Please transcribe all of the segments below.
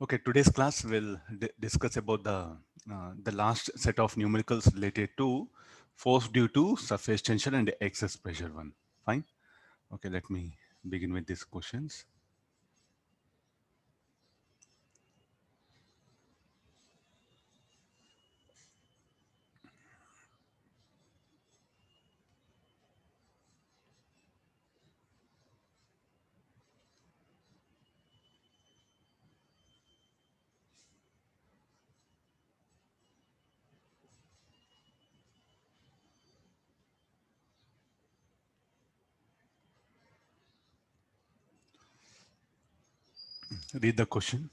Okay, today's class will discuss about the last set of numericals related to force due to surface tension and excess pressure one. Fine. Okay, let me begin with these questions. Read the question.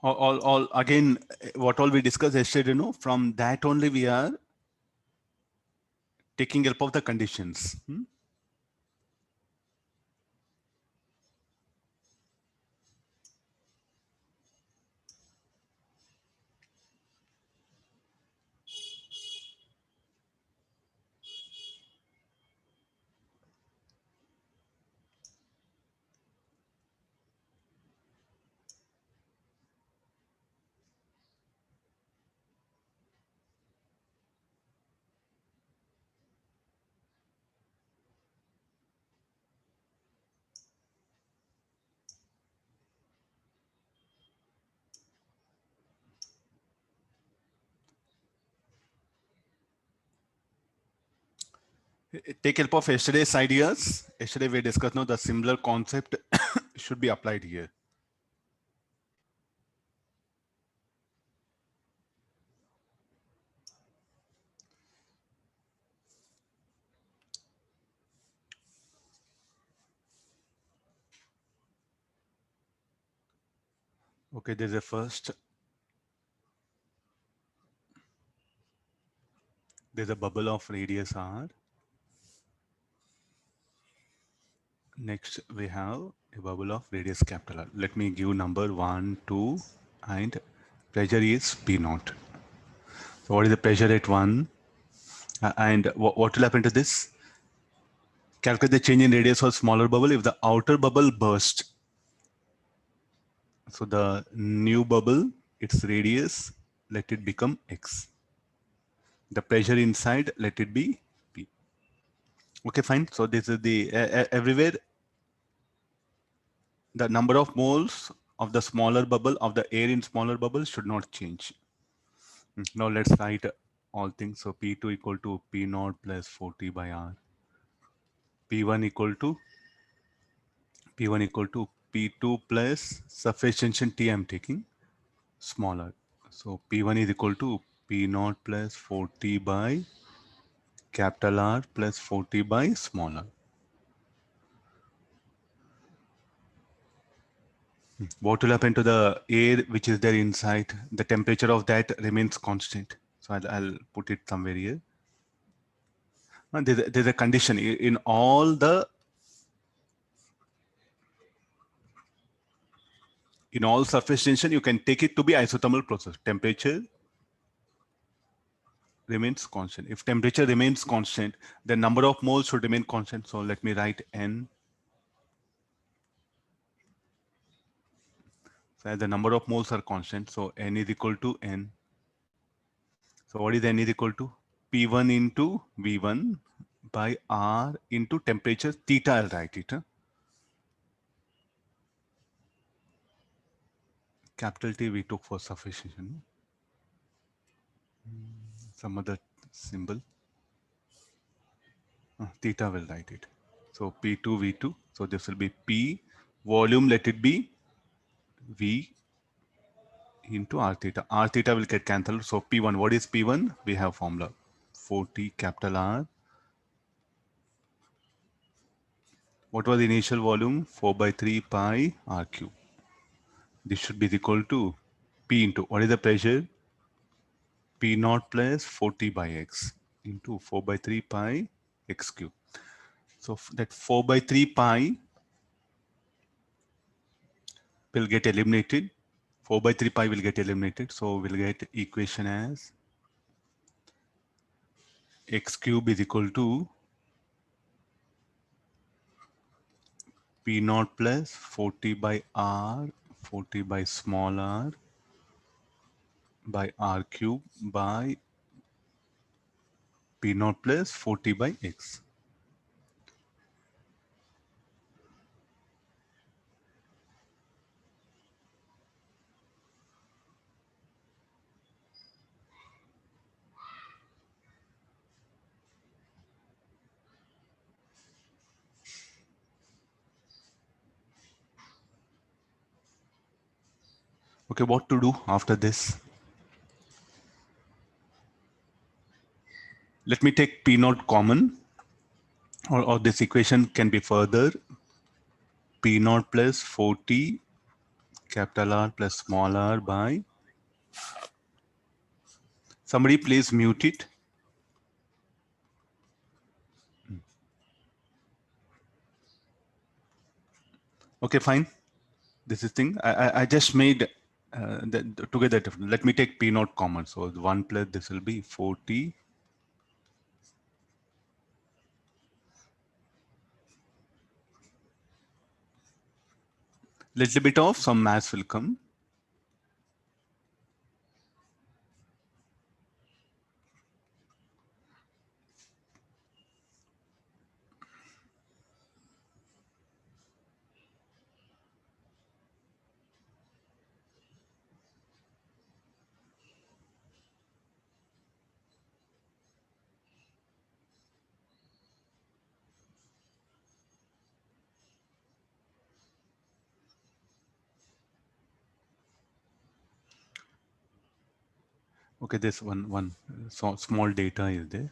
All again, what all we discussed yesterday, from that only we are taking help of the conditions. Take help of yesterday's ideas. Yesterday we discussed now the similar concept should be applied here. Okay, there's a first. There's a bubble of radius r. Next, we have a bubble of radius capital R. Let me give number 1, 2, and pressure is P naught. So what is the pressure at 1? And what will happen to this? Calculate the change in radius of smaller bubble if the outer bubble burst. So the new bubble, its radius, let it become X. The pressure inside, let it be P. Okay, fine. So this is the everywhere the number of moles of the smaller bubble of the air in smaller bubble should not change. Now let's write all things. So P2 equal to P naught plus 40 by R. P1 equal to P2 plus surface tension T I'm taking smaller. So P1 is equal to P naught plus 40 by capital R plus 40 by smaller. What will happen to the air which is there inside? The temperature of that remains constant. So I'll put it somewhere here. There's a condition in all surface tension, you can take it to be isothermal process. Temperature remains constant. If temperature remains constant, the number of moles should remain constant. So let me write N. So as the number of moles are constant, so N is equal to N. So what is N is equal to? P1 into V1 by R into temperature theta, I'll write it. Capital T we took for surface tension. Some other symbol. Theta will write it. So P2 V2. So this will be P volume, let it be V into R theta. R theta will get cancelled. So P1, what is P1? We have formula 40 capital R. What was the initial volume? 4 by 3 pi R cube. This should be equal to P into, what is the pressure? P naught plus 40 by x into 4 by 3 pi x cube. So that 4 by 3 pi will get eliminated. 4 by 3 pi will get eliminated. So we'll get equation as x cube is equal to P naught plus 40 by r, 40 by small r by r cube by P naught plus 40 by x. Okay, what to do after this? Let me take P naught common, or this equation can be further. P naught plus 40 capital R plus small r by, somebody please mute it. Okay, fine. This is thing. I just made together. Let me take P naught common. So 1 plus this will be 40. Little bit of some mass will come. Okay, this one so small data is there.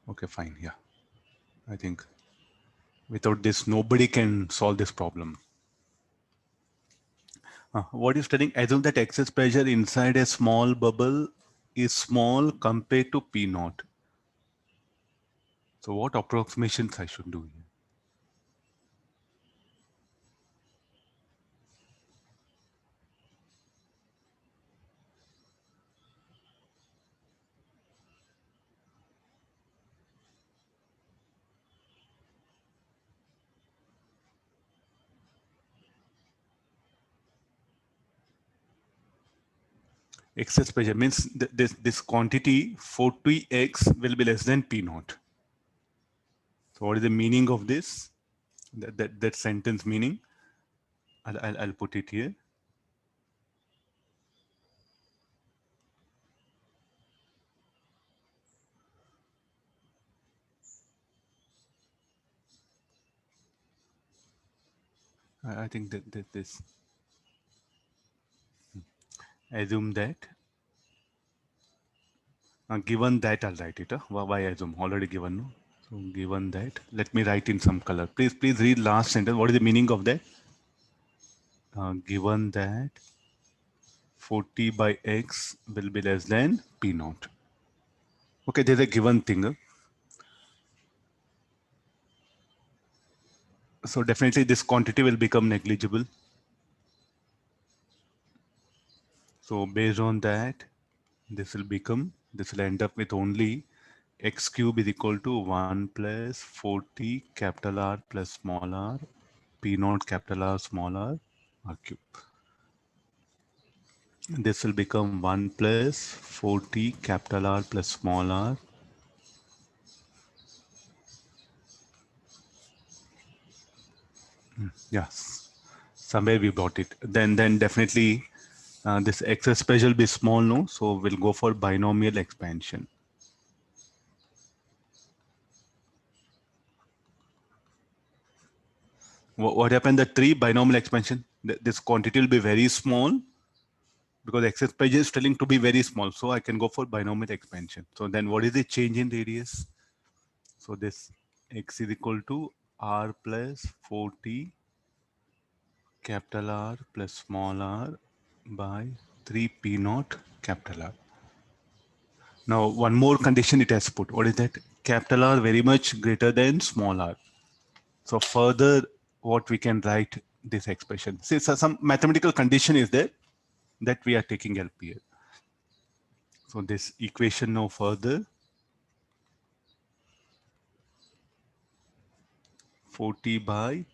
Okay, fine. Yeah, I think without this, nobody can solve this problem. What is telling? Assume that excess pressure inside a small bubble is small compared to P naught. So what approximations I should do here? Excess pressure means this quantity 40x will be less than P naught. So what is the meaning of this? That sentence meaning? I'll put it here. I think that this assume that given that I'll write it. Why assume? Already given. No? So given that, let me write in some color. Please read last sentence. What is the meaning of that? Given that 40 by x will be less than P naught. Okay, there's a given thing. So definitely this quantity will become negligible. So based on that, this will end up with only x cube is equal to 1 plus 40 capital R plus small r, P naught capital R small r cube. This will become 1 plus 40 capital R plus small r. Yes, somewhere we got it. Then definitely this excess pressure will be small, no? So we'll go for binomial expansion. What happened? The three binomial expansion, this quantity will be very small because excess pressure is telling to be very small. So I can go for binomial expansion. So then what is the change in radius? So this x is equal to r plus 40 capital R plus small r by 3 P naught capital R. Now, one more condition it has put. What is that? Capital R very much greater than small r. So further, what we can write this expression. See, so some mathematical condition is there that we are taking help here. So this equation now further 40 by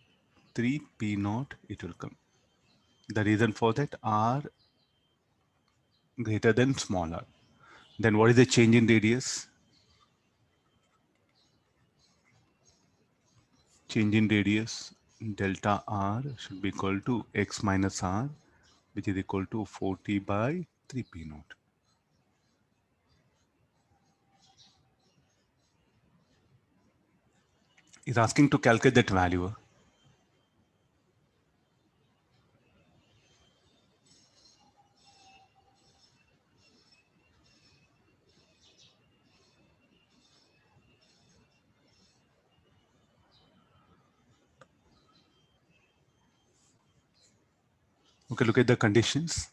3 P naught it will come. The reason for that r greater than small r. Then what is the change in radius? Change in radius delta r should be equal to x minus r, which is equal to 40 by 3 P naught. Is asking to calculate that value. Okay, look at the conditions.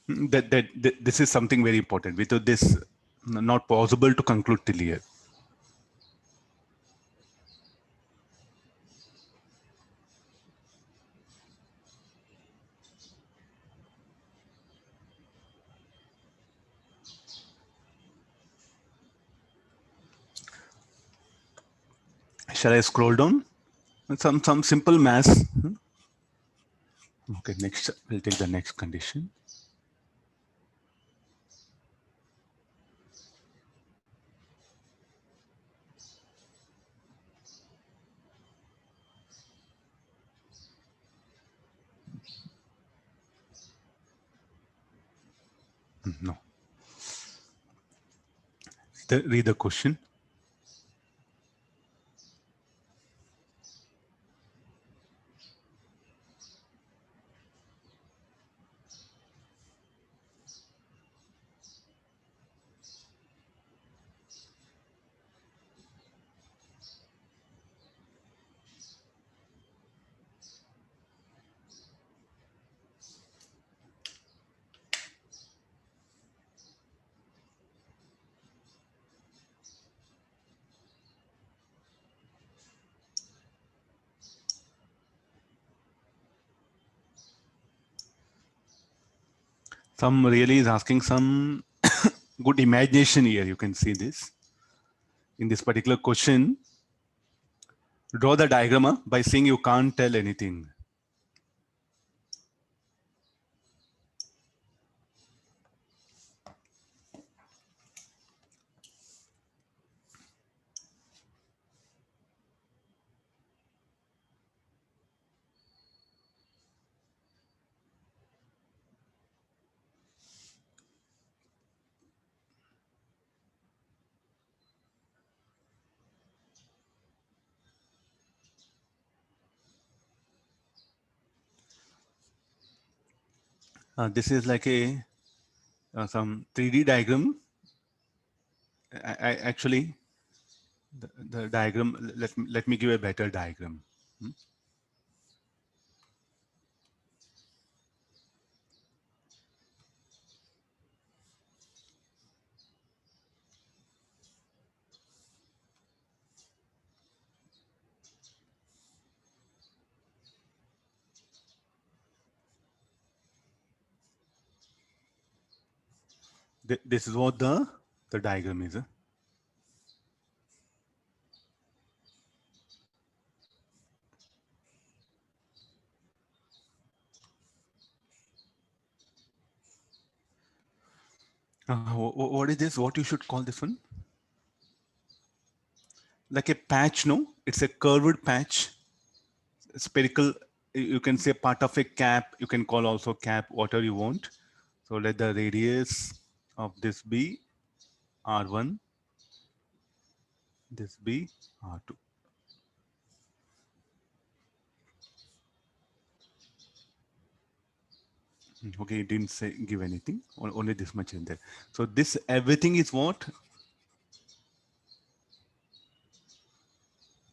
That this is something very important. Without this, not possible to conclude till here. Shall I scroll down? Some simple math. Okay, next we'll take the next condition. No. Read the question. Some really is asking some good imagination here. You can see this. In this particular question, draw the diagram by saying you can't tell anything. This is like a some 3D diagram. Actually, the diagram. Let me give a better diagram. This is what the diagram is. What is this? What you should call this one? Like a patch, no? It's a curved patch, spherical. You can say part of a cap. You can call also cap, whatever you want. So let the radius of this be R1, this be R2. Okay, it didn't say give anything, only this much in there. So this everything is what?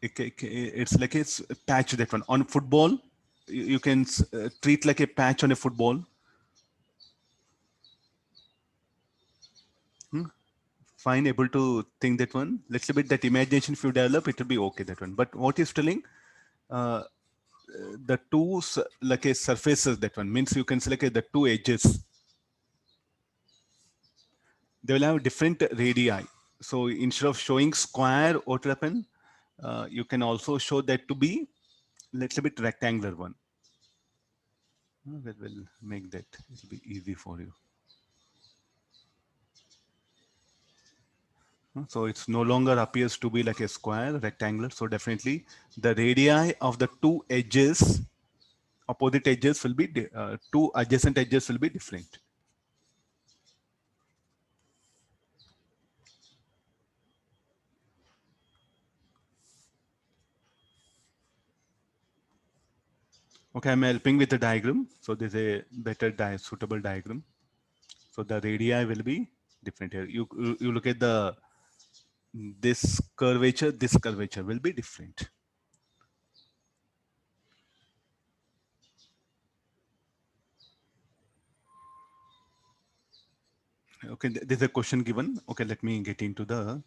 it's like a patch, that one. On football, you can treat like a patch on a football. Fine, able to think that one. Little bit that imagination, if you develop, it will be okay, that one. But what is telling, uh, the two like a surfaces, that one means you can select the two edges. They will have different radii. So instead of showing square, what will happen? You can also show that to be little bit rectangular one. That will make that, it will be easy for you. So it's no longer appears to be like a square, rectangular. So definitely the radii of the two edges, opposite edges will be, two adjacent edges will be different. Okay, I'm helping with the diagram. So there's a better suitable diagram. So the radii will be different here. You look at this curvature will be different. Okay, there's a question given. Okay, let me get into the.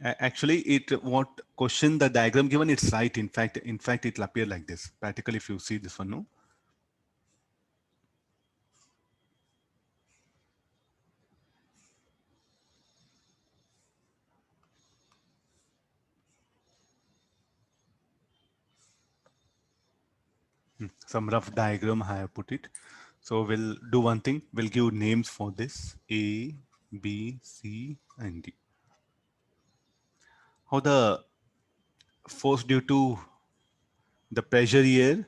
Actually, what question the diagram given, it's right. In fact, it will appear like this. Practically, if you see this one, no. Some rough diagram I have put it. So we'll do one thing. We'll give names for this: A, B, C, and D. How the force due to the pressure here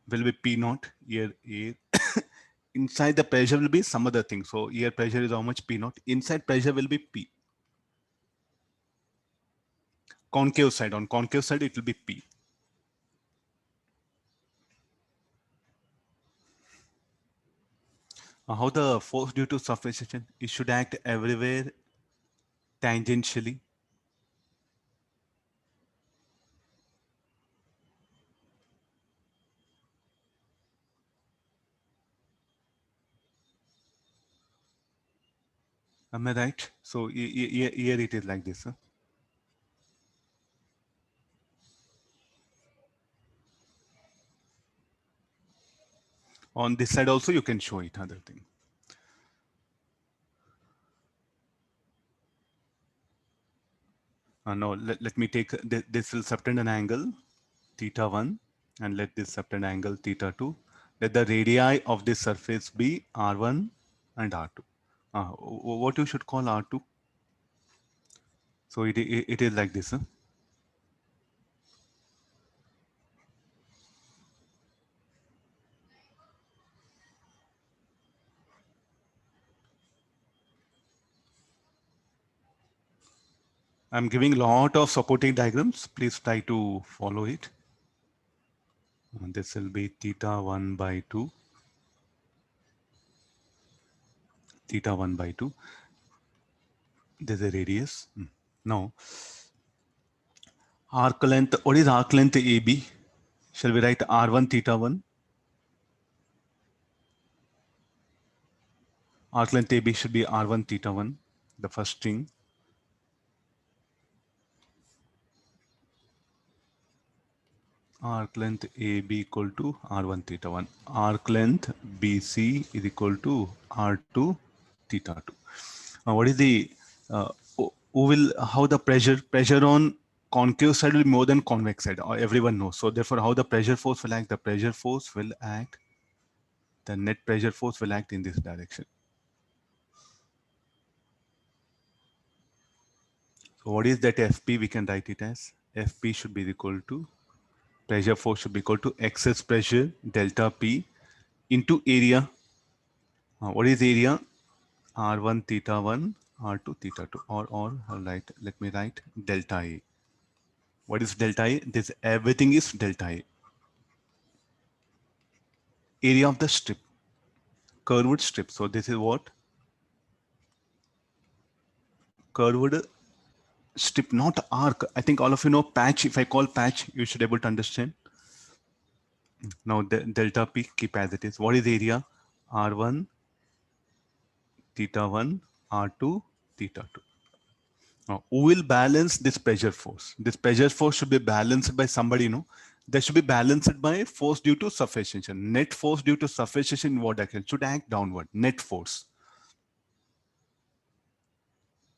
will be P naught here A. Inside the pressure will be some other thing. So here pressure is how much P naught. Inside pressure will be P. Concave side, on concave side it will be P. How the force due to surface tension, it should act everywhere tangentially. Am I right? So here it is like this. Huh? On this side also you can show it, other thing. No, let me take, this will subtend an angle theta 1 and let this subtend angle theta 2. Let the radii of this surface be R1 and R2. What you should call R2? So it is like this. Huh? I'm giving a lot of supporting diagrams. Please try to follow it. And this will be theta 1 by 2. Theta 1 by 2. There's a radius. Now, arc length, what is arc length AB? Shall we write R1 theta 1? Arc length AB should be R1 theta 1, the first string. Arc length AB equal to R1 theta 1. Arc length BC is equal to R2 theta 2. What is the, how the pressure on concave side will be more than convex side, everyone knows. So therefore, how the pressure force will act? The pressure force will act, the net pressure force will act in this direction. So what is that FP? We can write it as FP should be equal to, pressure force should be equal to excess pressure delta P into area. What is area? R1 theta 1, R2 theta 2, or right, let me write delta A. What is delta A? This everything is delta A. Area of the strip, curved strip. So this is what? Curved strip, not arc. I think all of you know patch. If I call patch, you should be able to understand. Now the delta P, keep as it is. What is the area? R1 theta 1, R2 theta 2. Now, who will balance this pressure force? This pressure force should be balanced by somebody, no? They should be balanced by force due to suffocation. Net force due to suffocation in what direction? Should act downward. Net force.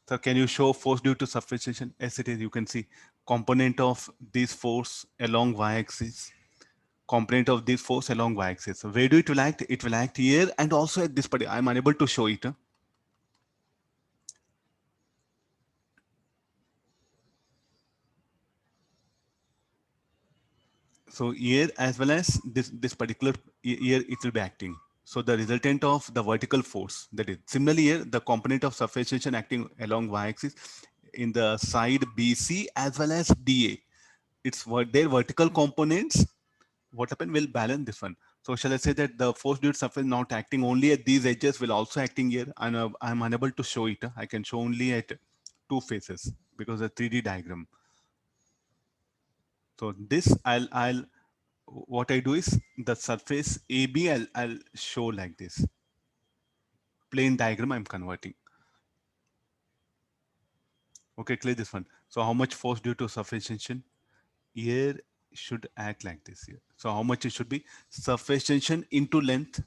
So can you show force due to suffocation? Yes, it is. You can see component of this force along y-axis. Component of this force along y-axis. So where do it will act? It will act here and also at this point. I'm unable to show it. So here as well as this particular here it will be acting. So the resultant of the vertical force, that is similarly here the component of suffocation acting along y-axis in the side BC as well as DA. It's what their vertical components. What happen will balance this one. So shall I say that the force due to suffocation not acting only at these edges will also acting here, and I'm unable to show it. I can show only at two faces because the 3D diagram. So this I'll what I do is the surface AB I'll show like this. Plane diagram I'm converting. Okay, clear this one. So how much force due to suffocation? Here should act like this here. So how much it should be? Suffocation into length.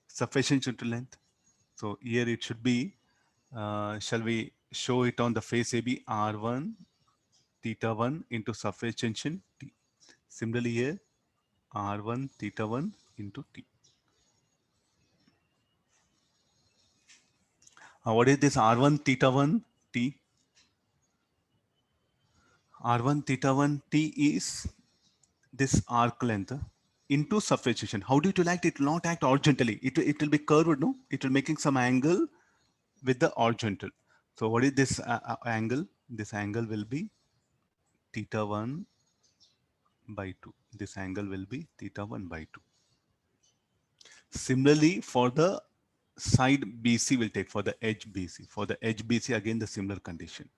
Suffocation into length. So here it should be, shall we show it on the face AB R1 theta 1 into suffocation T. Similarly here R1 theta 1 into T. What is this R1 theta 1 T? R1 theta 1 T is this arc length into suffocation. How do it will act? It will not act horizontally. It will be curved, no? It will making some angle with the horizontal. So what is this angle? This angle will be theta 1 by 2. This angle will be theta 1 by 2. Similarly, for the side BC will take for the edge BC. For the edge BC, again, the similar condition.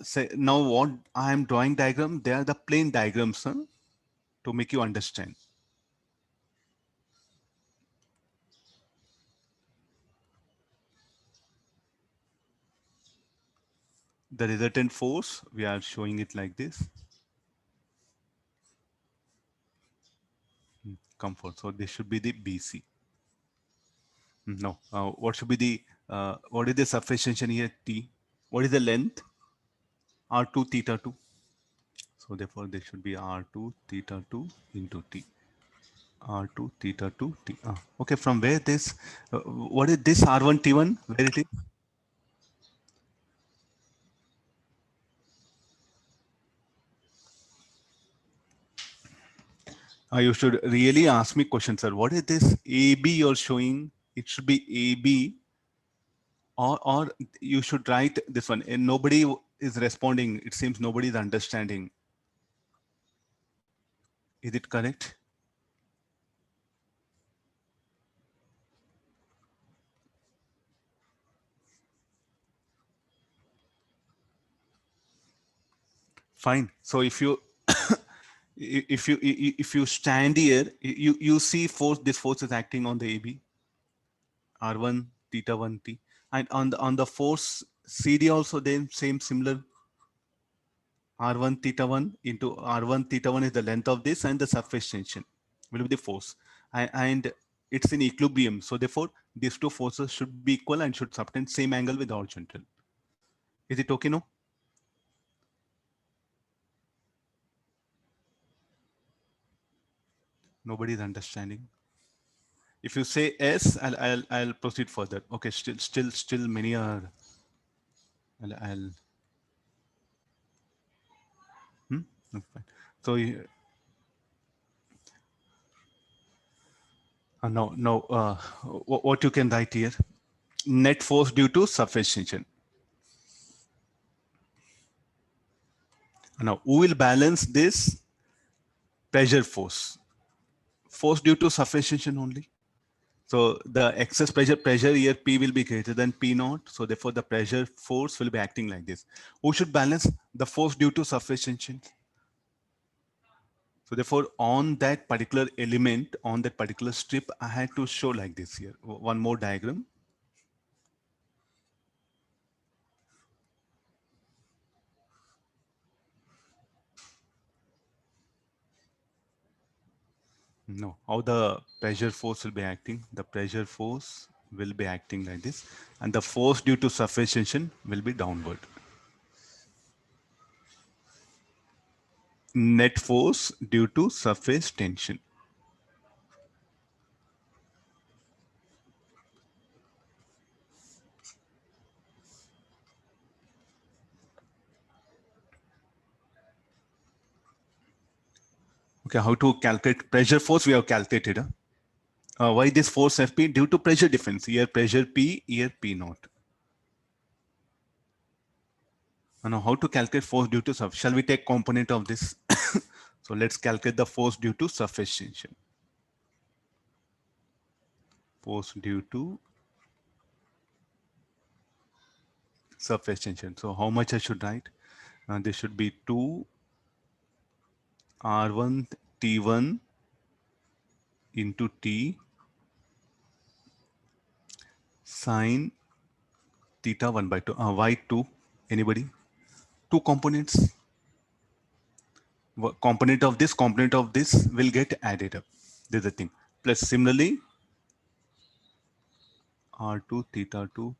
Say now what I am drawing diagram, they are the plane diagrams to make you understand. The resultant force, we are showing it like this. Comfort. So this should be the BC. No, what should be the, what is the suffocation here? T. What is the length? R2 theta 2. So therefore, this should be R2 theta 2 into T. R2 theta 2 T. Okay, from where this, what is this R1 T1? Where it is? You should really ask me questions, sir. What is this AB you're showing? It should be AB, or you should write this one. And nobody is responding. It seems nobody is understanding. Is it correct? Fine. So if you if you stand here, you see force. This force is acting on the AB. R1 theta 1 T, and on the force CD also then same similar. R1 theta 1 into R1 theta 1 is the length of this, and the surface tension will be the force, and it's in equilibrium. So therefore these two forces should be equal and should subtend same angle with the horizontal. Is it okay? No, nobody is understanding. If you say yes, I'll proceed further. Okay, still many are. I'll hmm? Okay, fine. So no, what you can write here? Net force due to surface tension. Now, who will balance this? Pressure force. Force due to surface tension only. So the excess pressure here P will be greater than P naught. So therefore the pressure force will be acting like this. Who should balance? The force due to surface tension. So therefore on that particular element, on that particular strip, I had to show like this here. One more diagram. No, how the pressure force will be acting? The pressure force will be acting like this, and the force due to surface tension will be downward. Net force due to surface tension. Okay, how to calculate pressure force? We have calculated. Why this force Fp? Due to pressure difference. Here pressure P, here P naught. Now how to calculate force due to surface? Shall we take component of this? So let's calculate the force due to surface tension. Force due to surface tension. So how much I should write? This should be 2 R1 T1 into T sine theta 1 by 2. Y2, anybody? Two components. Component of this will get added up. This is the thing. Plus similarly, R2 theta 2.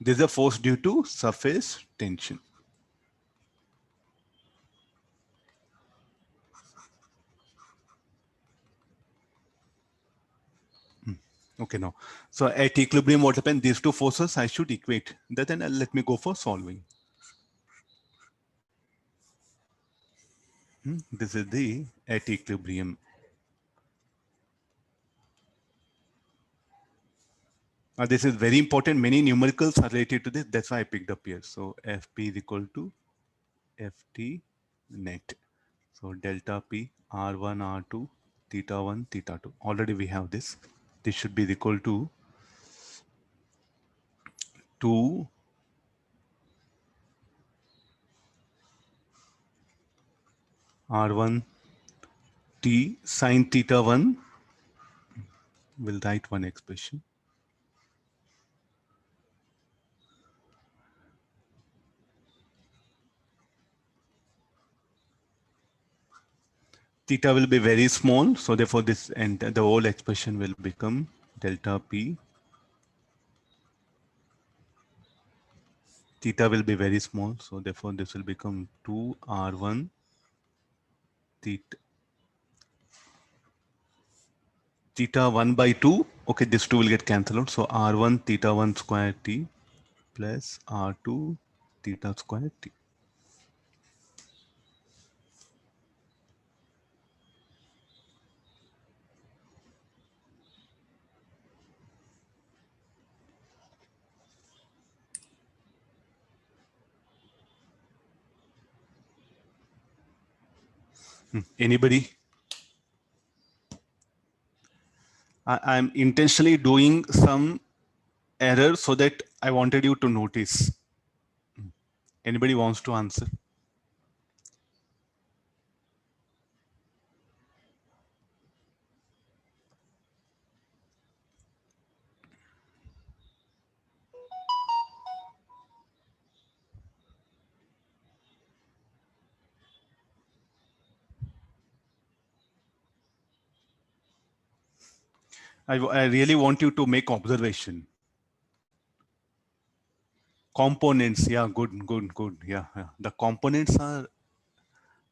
This is a force due to surface tension. Okay, now. So at equilibrium, what happens? These two forces I should equate. Then let me go for solving. This is the at equilibrium. This is very important. Many numericals are related to this. That's why I picked up here. So Fp is equal to Ft net. So delta P R1 R2 theta 1 theta 2. Already we have this. This should be equal to 2 R1 T sine theta 1. We'll write one expression. Theta will be very small. So therefore this and the whole expression will become delta P. Theta will be very small. So therefore this will become 2 R1 theta 1 by 2. Okay, this 2 will get cancelled out. So R1 theta 1 square T plus R2 theta square T. Anybody? I'm intentionally doing some error so that I wanted you to notice. Anybody wants to answer? I really want you to make observation. Components, yeah, good. Yeah. The components are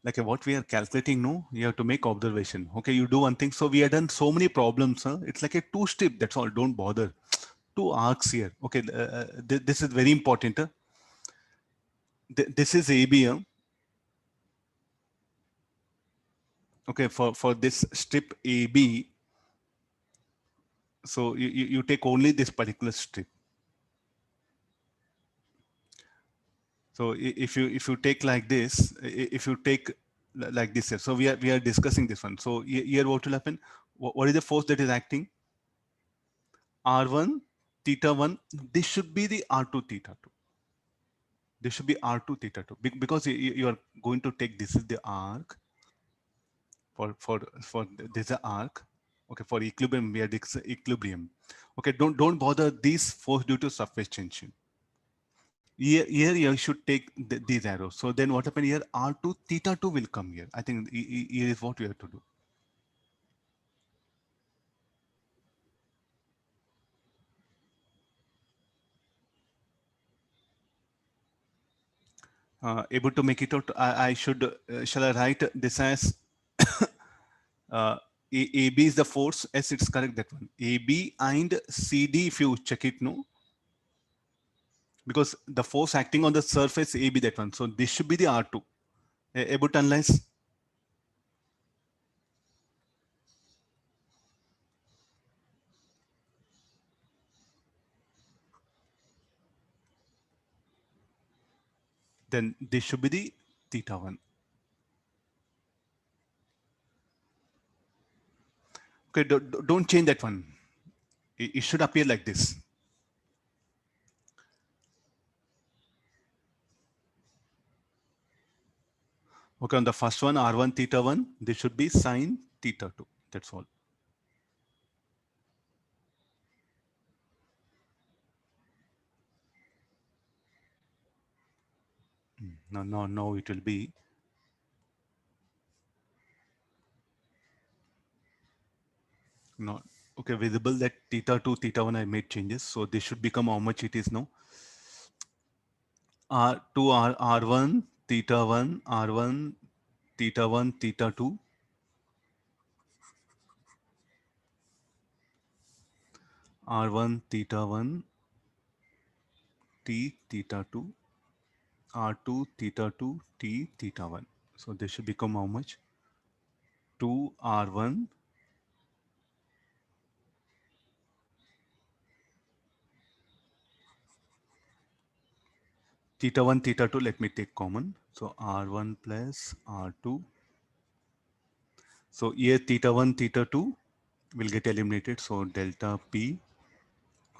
like what we are calculating, no? You have to make observation. Okay, you do one thing. So we have done so many problems. Huh? It's like a two strip. That's all. Don't bother. Two arcs here. Okay, this is very important. Huh? This is AB. Huh? Okay, for this strip AB, So you take only this particular strip. So if you take like this, if you take like this here, so we are discussing this one. So here what will happen? What is the force that is acting? R1 theta 1. This should be the R2 theta 2. This should be R2 theta 2 because you are going to take this is the arc for this is the arc. Okay, for equilibrium we are equilibrium. Okay, don't bother these force due to surface tension. Here you should take these arrows. So then what happened here? R2 theta 2 will come here. I think here is what we have to do. Able to make it out. I should shall I write this as uh, AB is the force. Yes, it's correct that one. AB and CD if you check it, no, because the force acting on the surface AB that one. So this should be the R2. Able to analyze. Then this should be the theta 1. Okay, don't change that one. It should appear like this. Okay, on the first one, R1 theta 1, this should be sine theta 2. That's all. No, it will be. No, okay, visible that theta 2, theta 1, I made changes. So this should become how much it is now. R2, R1, theta 1, R1, theta 1, theta 2. R1, theta 1, T, theta 2, R2, theta 2, T, theta 1. So this should become how much? 2, R1, theta 1, theta 2, let me take common. So R1 plus R2. So here theta 1, theta 2 will get eliminated. So delta P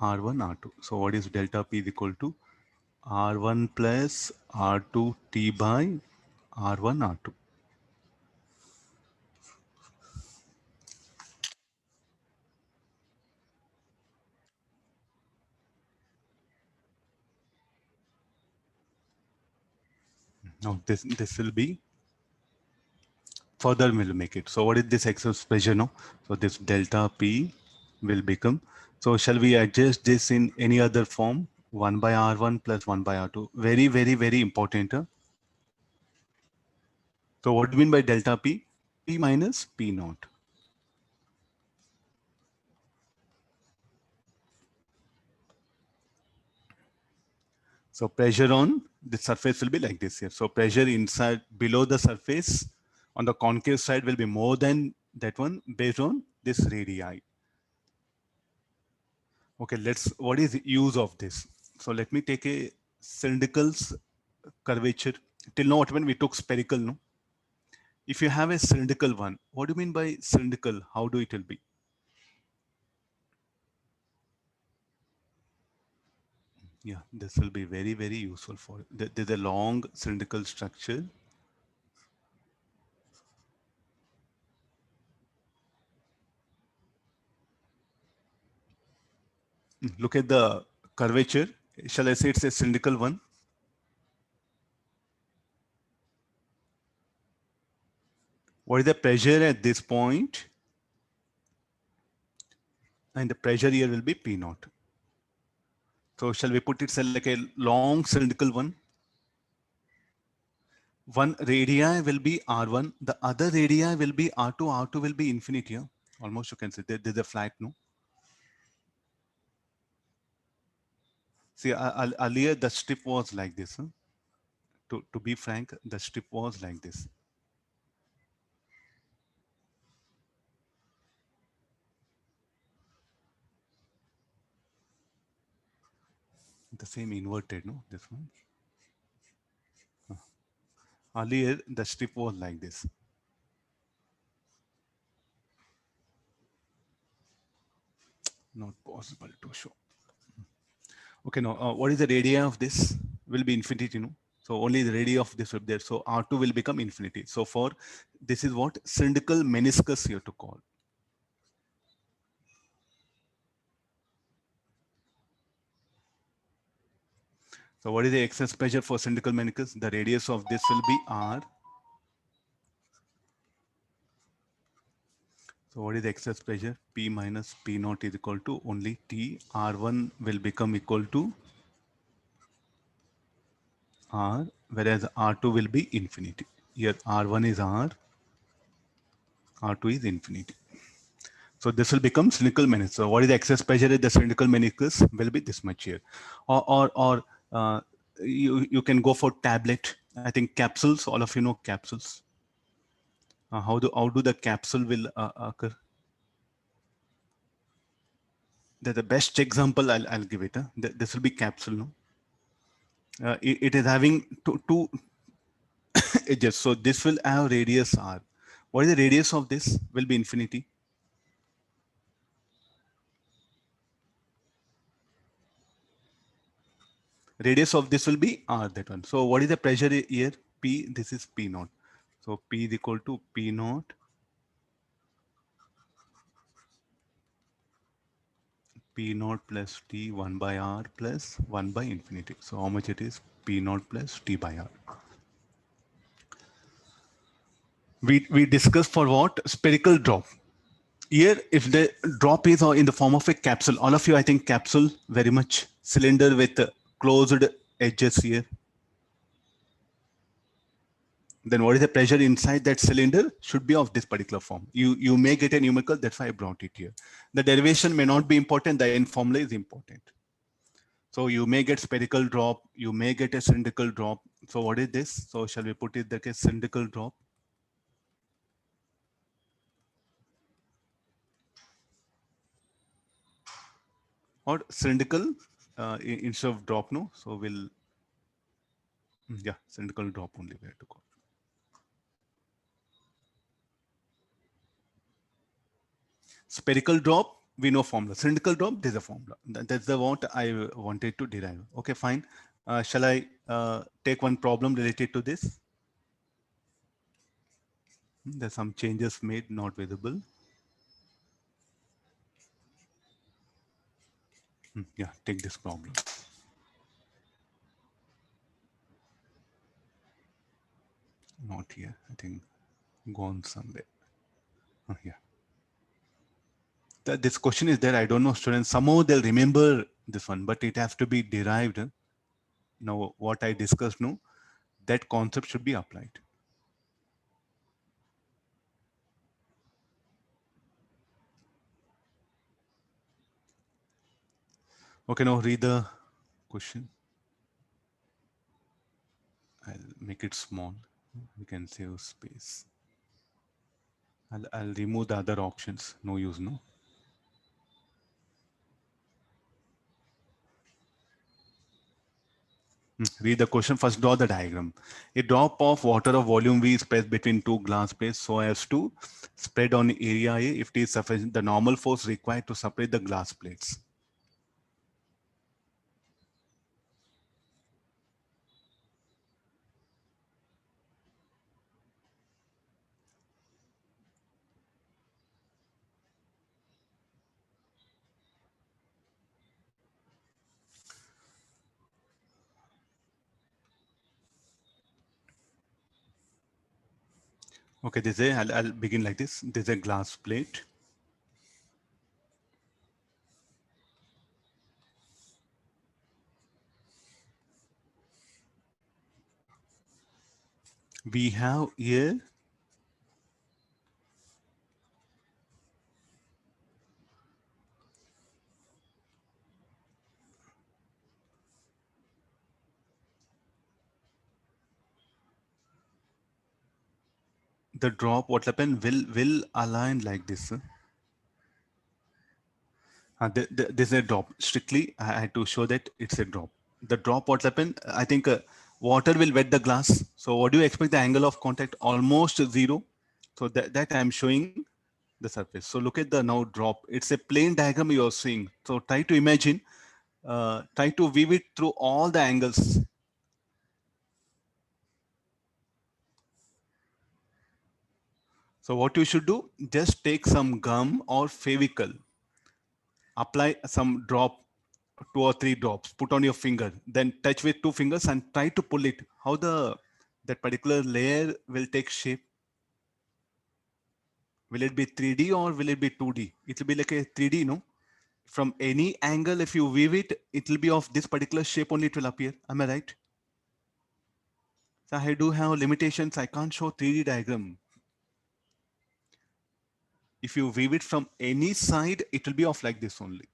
R1, R2. So what is delta P is equal to R1 plus R2 T by R1, R2. Now this will be further will make it. So what is this excess pressure now? So this delta P will become. So shall we adjust this in any other form? 1 by R1 plus 1 by R2. Very important. Huh? So what do you mean by delta P? P minus P naught. So pressure on the surface will be like this here. So pressure inside below the surface on the concave side will be more than that one based on this radii. Okay, what is the use of this? So let me take a cylindrical curvature. Till now, when we took spherical, no? If you have a cylindrical one, what do you mean by cylindrical? How do it will be? Yeah, this will be very useful for it. There's a long cylindrical structure. Look at the curvature. Shall I say it's a cylindrical one? What is the pressure at this point? And the pressure here will be P naught. So shall we put it say like a long cylindrical one? One radii will be R1, the other radii will be R2, R2 will be infinity. Yeah? Almost you can say there's a flat, no? See, earlier the strip was like this. Huh? To be frank, the strip was like this. The same inverted, no? This one. Earlier, the strip was like this. Not possible to show. Okay, now what is the radii of this? Will be infinity, no? So only the radii of this will be there. So R2 will become infinity. So for this is what cylindrical meniscus here to call. So what is the excess pressure for cylindrical meniscus? The radius of this will be R. So what is the excess pressure? P minus P naught is equal to only T. R1 will become equal to R, whereas R2 will be infinity. Here R1 is R, R2 is infinity. So this will become cylindrical meniscus. So what is the excess pressure at the cylindrical meniscus will be this much here. Or you can go for tablet. I think capsules, all of you know capsules. How do the capsule will occur? The best example I'll give it. This will be capsule. No? It is having two edges. So this will have radius R. What is the radius of this? Will be infinity. Radius of this will be R, that one. So what is the pressure here? P, this is P naught. So P is equal to P naught P naught plus T 1 by R plus 1 by infinity. So how much it is? P naught plus T by R. We discussed for what? Spherical drop. Here, if the drop is in the form of a capsule, all of you, I think capsule very much cylinder with closed edges here. Then what is the pressure inside that cylinder should be of this particular form. You may get a numerical, that's why I brought it here. The derivation may not be important, the end formula is important. So you may get spherical drop, you may get a cylindrical drop. So what is this? So shall we put it like a cylindrical drop? Or cylindrical instead of drop, no? So we'll, yeah, cylindrical drop only we have to go. Spherical drop, we know formula. Cylindrical drop, there's a formula. That's the what I wanted to derive. Okay, fine. Shall I take one problem related to this? There's some changes made, not visible. Yeah, take this problem. Not here, I think gone somewhere. Yeah. This question is there, I don't know, students, somehow they'll remember this one, but it has to be derived. Now, what I discussed, no, that concept should be applied. Okay, now read the question. I'll make it small. We can save space. I'll remove the other options. No use, no? Read the question. First, draw the diagram. A drop of water of volume V is placed between two glass plates so as to spread on area A if it is sufficient. The normal force required to separate the glass plates. Okay, I'll begin like this. This is a glass plate. We have here the drop. What happened will align like this. This is a drop. Strictly, I had to show that it's a drop. the drop what happened, I think water will wet the glass. So what do you expect? The angle of contact almost zero. So that I'm showing the surface. So look at the now drop. It's a plain diagram you are seeing. So try to imagine, try to weave it through all the angles. So what you should do, just take some gum or Fevicol, apply some drop, 2 or 3 drops, put on your finger, then touch with 2 fingers and try to pull it. How that particular layer will take shape? Will it be 3D or will it be 2D? It will be like a 3D, no? From any angle, if you weave it, it will be of this particular shape only it will appear. Am I right? So I do have limitations. I can't show 3D diagram. If you weave it from any side, it will be off like this only.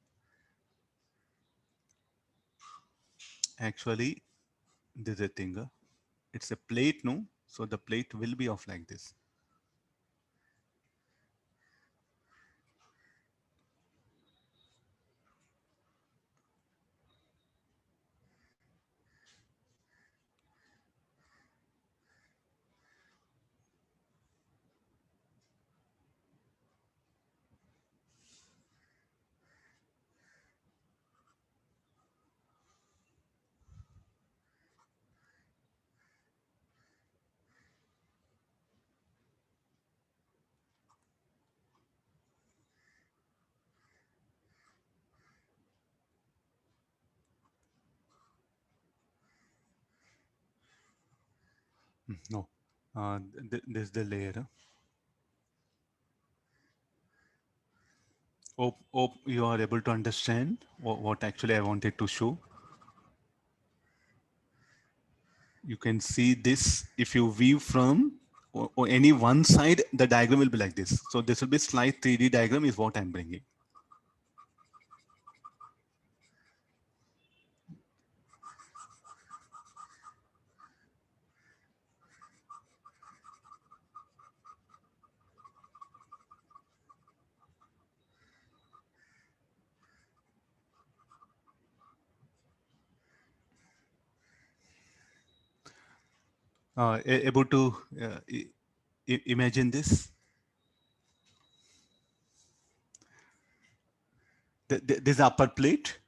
Actually, this is a thing. It's a plate, no? So the plate will be off like this. No, this is the layer. Hope you are able to understand what actually I wanted to show. You can see this. If you view from or any one side, the diagram will be like this. So this will be slight 3D diagram is what I'm bringing. Able to imagine this? This is upper plate.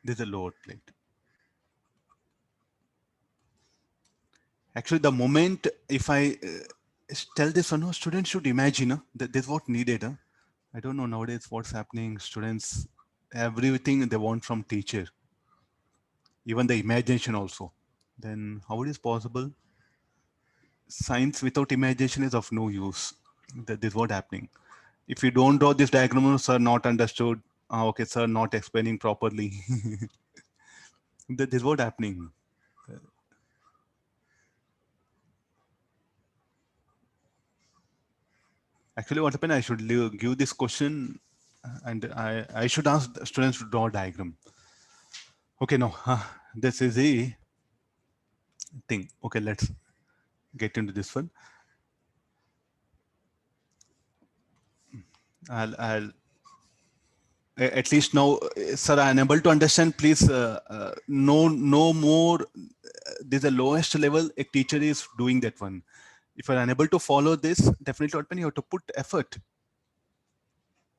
This is a lower plate. Actually, the moment if I tell this one, no, students should imagine that this is what needed. I don't know nowadays what's happening. Students, everything they want from teacher, even the imagination also. Then how it is possible? Science without imagination is of no use. That is what happening. If you don't draw this diagram, sir, not understood. Okay, sir, not explaining properly. That is what happening. Actually, what happened? I should give this question, and I should ask the students to draw a diagram. Okay, no, this is a thing. Okay, let's get into this one. I'll at least now, sir, I'm able to understand. Please, no more. This is the lowest level a teacher is doing that one. If you're unable to follow this, definitely what you have to put effort.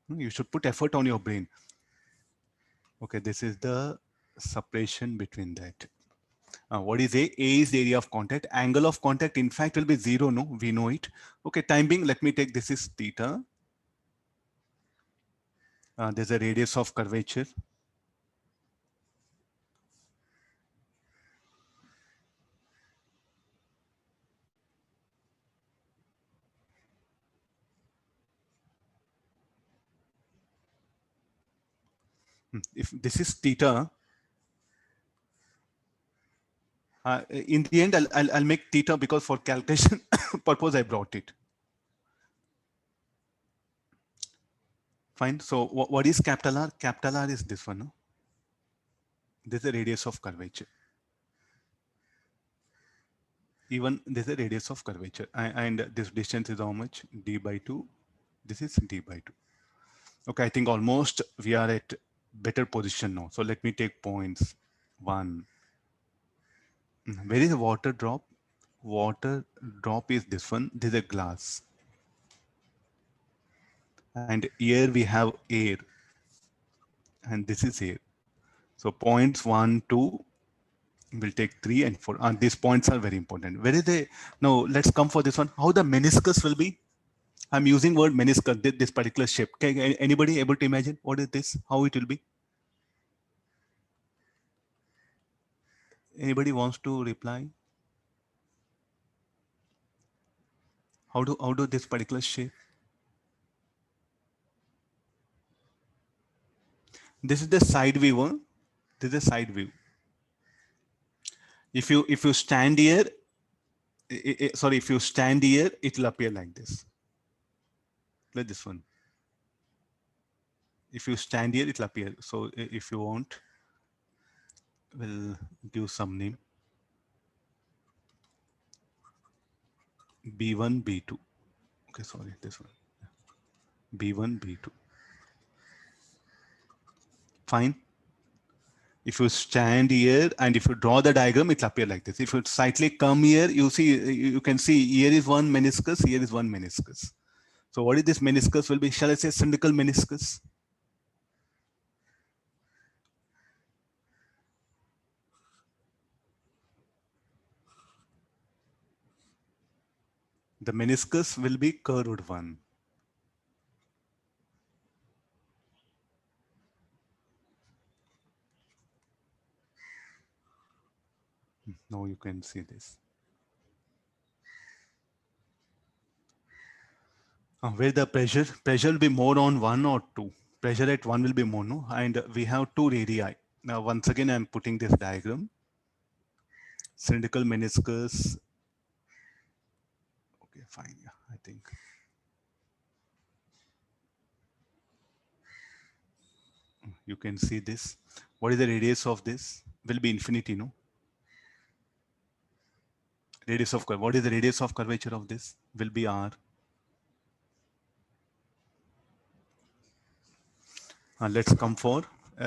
You should put effort on your brain. Okay, this is the separation between that. What is A? A is the area of contact. Angle of contact, in fact, will be zero. No, we know it. Okay, time being, let me take this is theta. There's a radius of curvature. If this is theta, in the end, I'll make theta because for calculation purpose, I brought it. Fine. So what is capital R? Capital R is this one. No? This is the radius of curvature. Even this is the radius of curvature. And this distance is how much? D by 2. This is D by 2. Okay, I think almost we are at better position now. So let me take points. 1. Where is the water drop? Water drop is this one. This is a glass. And here we have air. And this is air. So points 1, 2, we'll take 3 and 4. And these points are very important. Where is the, now let's come for this one. How the meniscus will be? I'm using word meniscus, this particular shape. Okay, anybody able to imagine what is this? How it will be? Anybody wants to reply? How do this particular shape? This is the side view. Huh? This is a side view. If you stand here, sorry, if you stand here, it will appear like this. Like this one. If you stand here, it will appear. So if you want, we'll give some name. B1, B2. Okay, sorry, this one. B1, B2. Fine. If you stand here and if you draw the diagram, it will appear like this. If you slightly come here, you can see here is one meniscus, here is one meniscus. So what is this meniscus will be? Shall I say cylindrical meniscus? The meniscus will be curved one. Now you can see this. Where the pressure will be more on 1 or 2. Pressure at 1 will be more, no? And we have 2 radii. Now once again, I'm putting this diagram. Cylindrical meniscus. Okay, fine. Yeah, I think. You can see this. What is the radius of this? Will be infinity, no? Radius of curve. What is the radius of curvature of this? Will be r. Let's come for.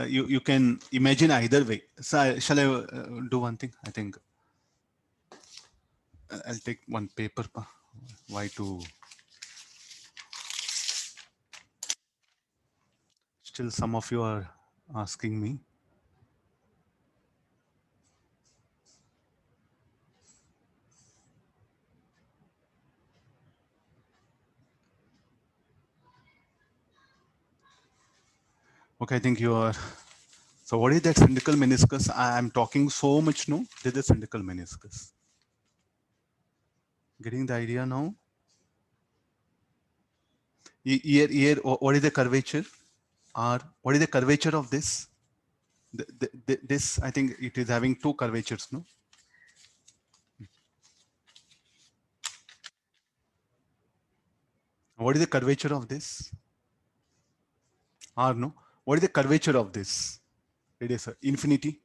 You can imagine either way. So shall I do one thing? I think I'll take one paper. Why to? Still, some of you are asking me. Okay, I think you are. So what is that cylindrical meniscus? I am talking so much now. This is cylindrical meniscus. Getting the idea now? Here, what is the curvature? R. What is the curvature of this? This, I think it is having 2 curvatures, no? What is the curvature of this? R, no? What is the curvature of this? It is infinity.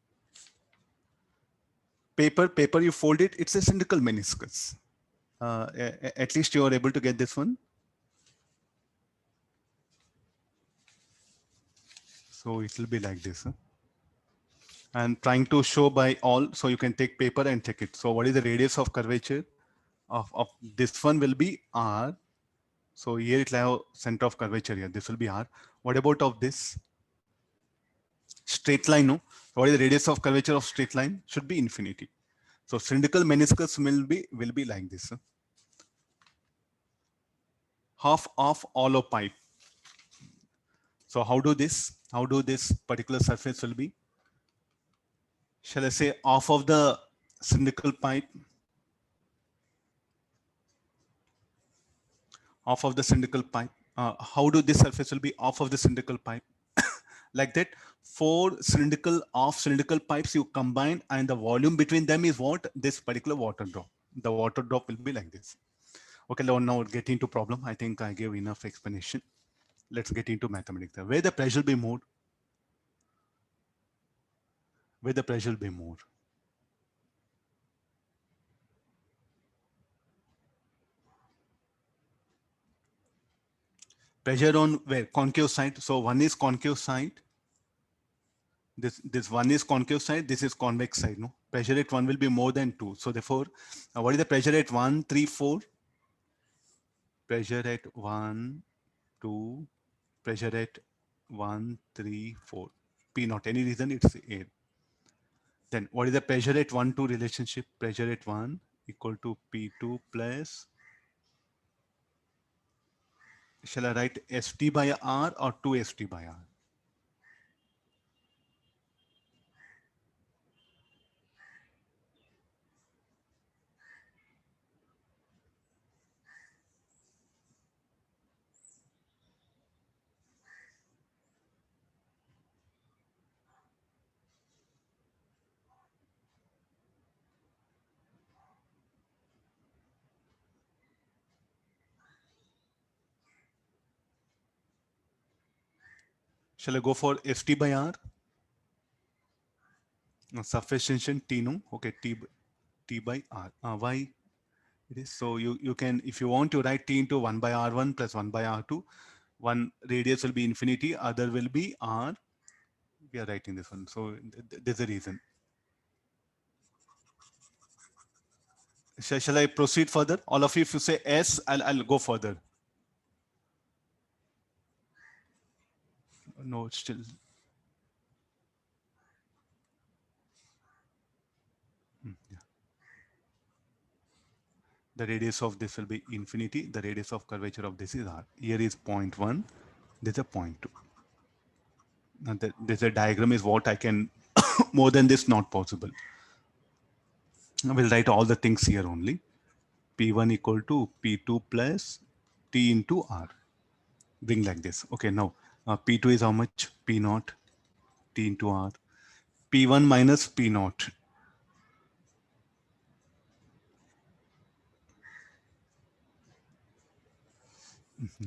Paper, you fold it, it's a cylindrical meniscus. At least you are able to get this one. So it will be like this. Huh? And trying to show by all, so you can take paper and check it. So what is the radius of curvature of this one will be R. So here it will have center of curvature here. This will be R. What about of this? Straight line, no? What is the radius of curvature of straight line? Should be infinity. So cylindrical meniscus will be like this. Huh? Half of hollow pipe. So how do this particular surface will be? Shall I say half of the cylindrical pipe? Half of the cylindrical pipe. How do this surface will be half of the cylindrical pipe? Like that, 4 cylindrical pipes you combine and the volume between them is what? This particular water drop. The water drop will be like this. Okay, now get into problem. I think I gave enough explanation. Let's get into mathematics. Where the pressure will be more? Where the pressure will be more? Pressure on where? Concave side. So one is concave side. This one is concave side, this is convex side. No, pressure at 1 will be more than 2. So therefore, what is the pressure at 1, 3, 4? Pressure at 1, 2, pressure at 1, 3, 4. P naught. Any reason it's air. Then what is the pressure at 1, 2 relationship? Pressure at 1 equal to P2 plus, shall I write ST by R or 2ST by R? Shall I go for ST by R? Surface tension T, no? Okay, T by R. Why? It is so you can, if you want to write T into 1 by R1 plus 1 by R2, one radius will be infinity, other will be R. We are writing this one. So there's a reason. Shall I proceed further? All of you, if you say S, I'll go further. No, it's still. Yeah. The radius of this will be infinity. The radius of curvature of this is R. Here is 0.1. There's a 0.2. Now there's a diagram is what I can, more than this, not possible. I will write all the things here only. P1 equal to P2 plus T into R. Bring like this. Okay, now P2 is how much? P naught T into R. P1 minus P naught.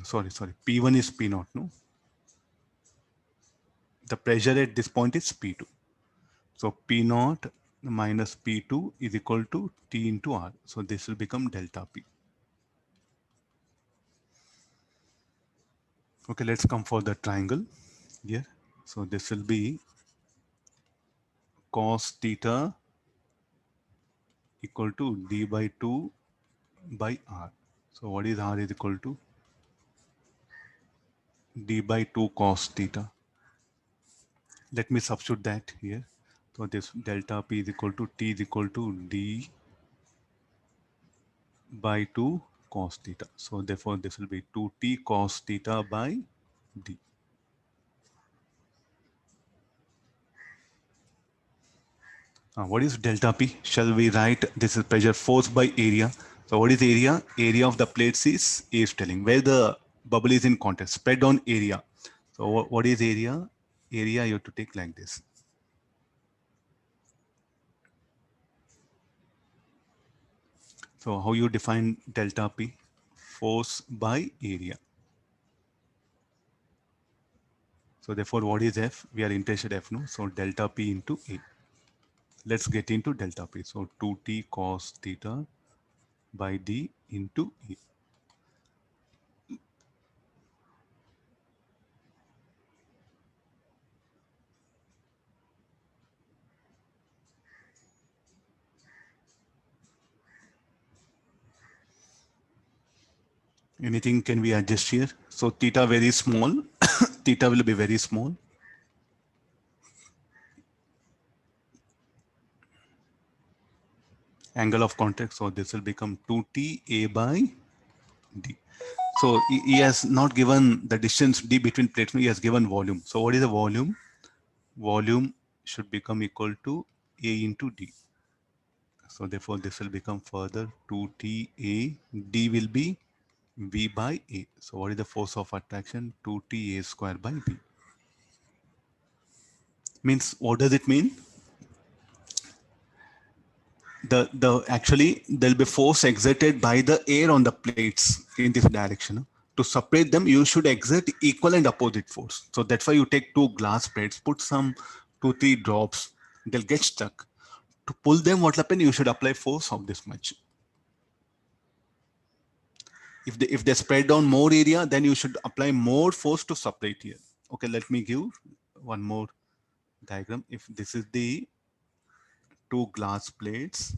Sorry. P1 is P naught, no? The pressure at this point is P2. So P naught minus P2 is equal to T into R. So this will become delta P. Okay, let's come for the triangle here. So this will be cos theta equal to D by 2 by R. So what is R is equal to? D by 2 cos theta. Let me substitute that here. So this delta P is equal to T is equal to D by 2 cos theta. So therefore this will be 2T cos theta by D. What is delta P? Shall we write this is pressure force by area. So what is area? Area of the plates is A is telling where the bubble is in contact, spread on area. So what is area? Area you have to take like this. So how you define delta P? Force by area. So therefore what is F? We are interested F, no? So delta P into A. Let's get into delta P. So 2T cos theta by D into A. Anything can we adjust here? So theta very small, theta will be very small. Angle of contact, so this will become 2T A by D. So he has not given the distance D between plates, he has given volume. So what is the volume? Volume should become equal to A into D. So therefore this will become further 2T A, D will be V by A. So what is the force of attraction? 2T A square by B. Means what does it mean? The actually there'll be force exerted by the air on the plates in this direction. To separate them, you should exert equal and opposite force. So that's why you take two glass plates, put some 2-3 drops, they'll get stuck. To pull them, what will happen? You should apply force of this much. If they spread down more area, then you should apply more force to separate here. Okay, let me give one more diagram. If this is the two glass plates,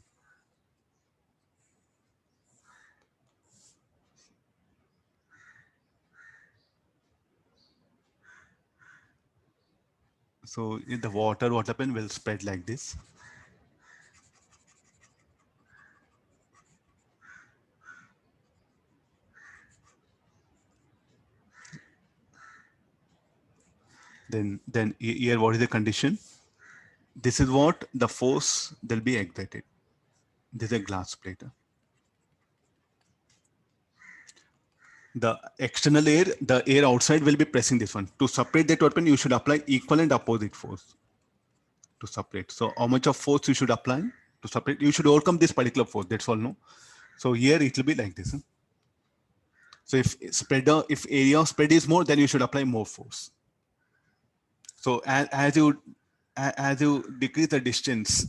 so in the water, what happen will spread like this. Then here, what is the condition? This is what the force they'll be exerted. This is a glass plate. The external air, the air outside will be pressing this one. To separate that weapon, you should apply equal and opposite force to separate. So how much of force you should apply to separate? You should overcome this particular force. That's all, no? So here it will be like this. So if area of spread is more, then you should apply more force. So as you decrease the distance,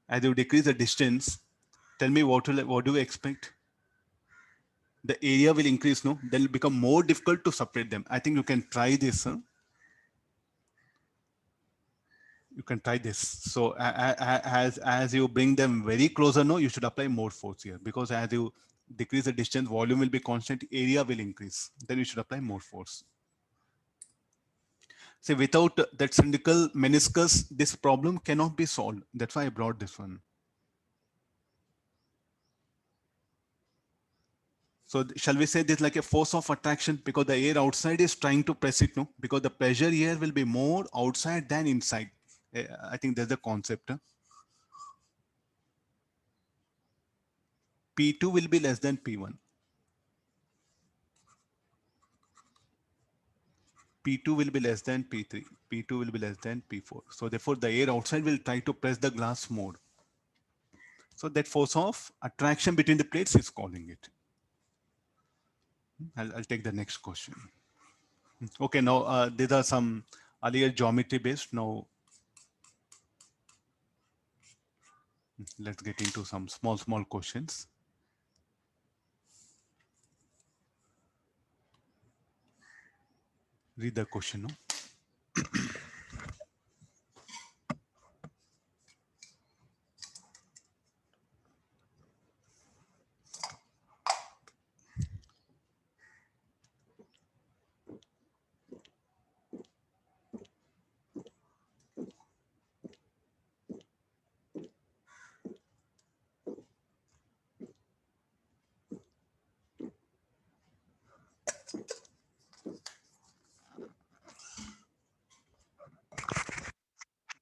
as you decrease the distance, tell me what do you expect? The area will increase, no? Then it'll become more difficult to separate them. I think you can try this. Huh? You can try this. So as you bring them very closer, no, you should apply more force here, because as you decrease the distance, volume will be constant, area will increase. Then you should apply more force. See, without that cylindrical meniscus, this problem cannot be solved. That's why I brought this one. So shall we say this like a force of attraction, because the air outside is trying to press it, no? Because the pressure here will be more outside than inside. I think that's the concept. Huh? P2 will be less than P1. P2 will be less than P3. P2 will be less than P4. So therefore the air outside will try to press the glass more. So that force of attraction between the plates is calling it. I'll take the next question. Okay, now these are some earlier geometry based. Now let's get into some small questions. Read the question. No?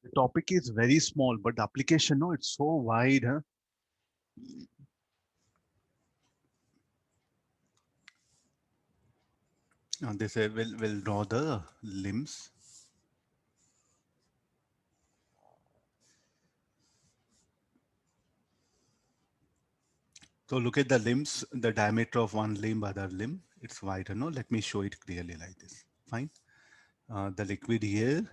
The topic is very small, but the application, no, it's so wide. Huh? They say we'll draw the limbs. So look at the limbs, the diameter of one limb, other limb. It's wider. No, let me show it clearly like this. Fine. The liquid here.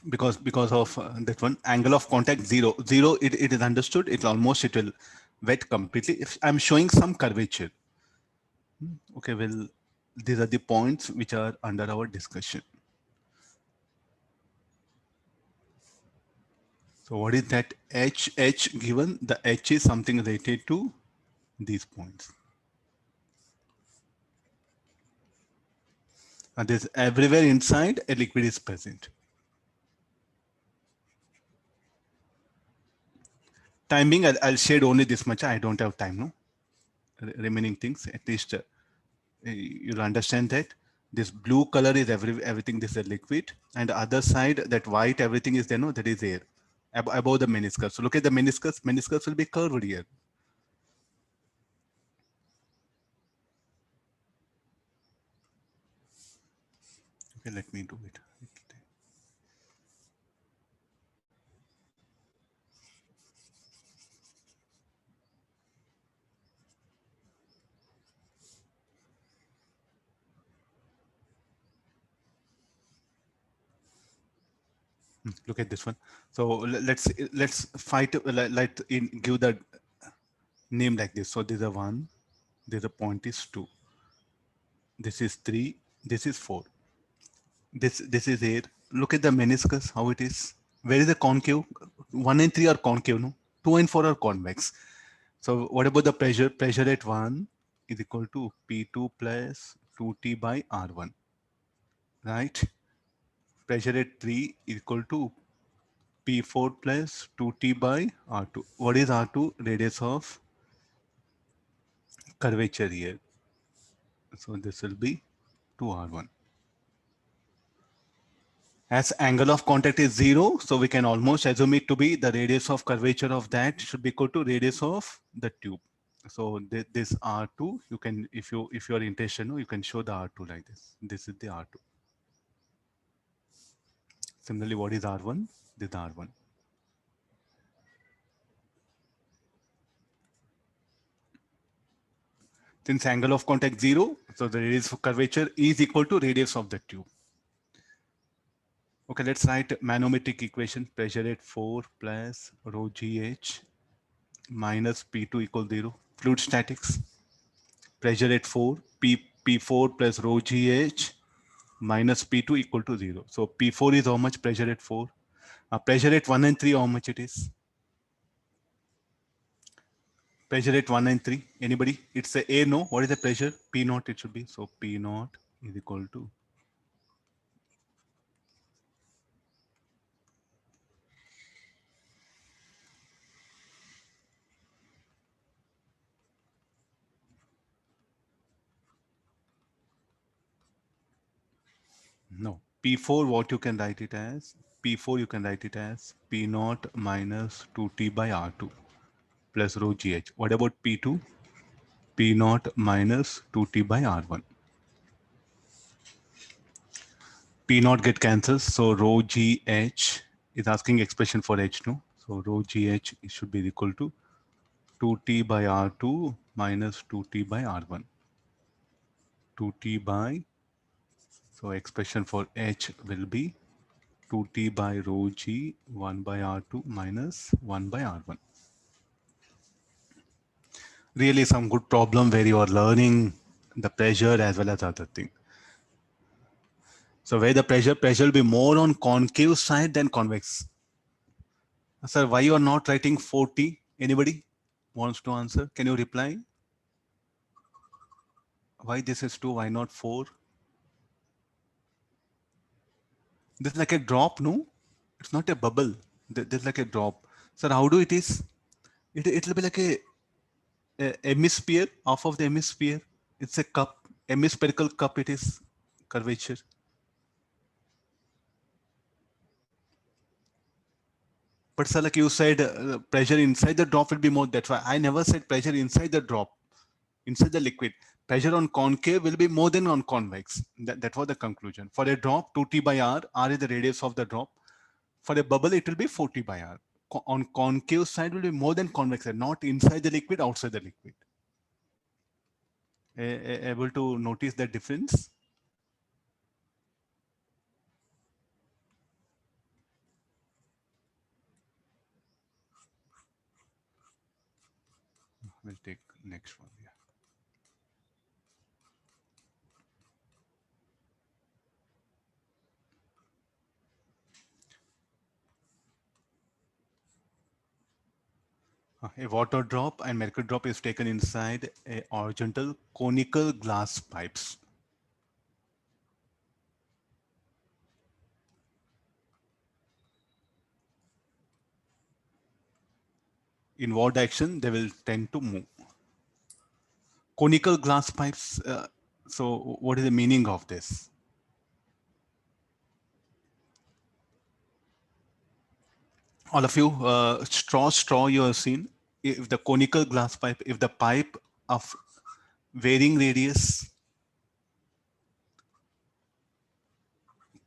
Because of that one angle of contact zero, it is understood. It will wet completely. If I'm showing some curvature. Okay, well, these are the points which are under our discussion. So what is that H given? The H is something related to these points. And there's everywhere inside a liquid is present. Timing, I'll shade only this much. I don't have time, no? Remaining things, at least you'll understand that this blue color is everything, this is a liquid, and the other side, that white, everything is there, no? That is air above the meniscus. So look at the meniscus will be curved here. Okay, let me do it. Look at this one. So let's fight, give the name like this. So there's a 1, there's a point is 2, this is 3, this is 4. This is 8. Look at the meniscus, how it is. Where is the concave? 1 and 3 are concave, no? 2 and 4 are convex. So what about the pressure? Pressure at 1 is equal to P2 plus 2T by R1, right? Pressure at 3 is equal to P4 plus 2T by R2. What is R2? Radius of curvature here. So this will be 2R1. As angle of contact is 0, so we can almost assume it to be the radius of curvature of that should be equal to radius of the tube. So this R2, you can, if you are interested, you can show the R2 like this. This is the R2. Similarly, what is R1? This is R1. Since angle of contact 0, so the radius of curvature is equal to radius of the tube. Okay, let's write manometric equation. Pressure at 4 plus rho GH minus P2 equal 0. Fluid statics. Pressure at 4, P4 plus rho GH minus P2 equal to 0. So P4 is how much? Pressure at 4. Pressure at 1 and 3, how much it is? Pressure at 1 and 3. Anybody? It's a A, no? What is the pressure? P naught it should be. So P naught is equal to no. P4, what you can write it as? P4 you can write it as P naught minus 2T by R2 plus rho GH. What about P2? P naught minus 2T by R1. P naught get cancels, so rho GH is asking expression for H, no? So rho GH should be equal to 2T by R2 minus 2T by R1. 2T by, so expression for H will be 2T by rho G 1 by R2 minus 1 by R1. Really some good problem where you are learning the pressure as well as other thing. So where the pressure will be more on concave side than convex. Sir, why you are not writing 40? Anybody wants to answer? Can you reply? Why this is 2? Why not 4? This is like a drop, no? It's not a bubble. This is like a drop. Sir, how do it is? It will be like a hemisphere, half of the hemisphere. It's a cup, hemispherical cup it is, curvature. But sir, like you said, pressure inside the drop will be more. That's why I never said pressure inside the drop, inside the liquid. Pressure on concave will be more than on convex. That was the conclusion. For a drop, 2T by R is the radius of the drop. For a bubble, it will be 4T by R. On concave side will be more than convex side, not inside the liquid, outside the liquid. Able to notice the difference? We'll take next one. Yeah. A water drop and mercury drop is taken inside a horizontal conical glass pipes. In what direction they will tend to move. Conical glass pipes. So what is the meaning of this? All of you, straw you have seen. If the conical glass pipe, if the pipe of varying radius,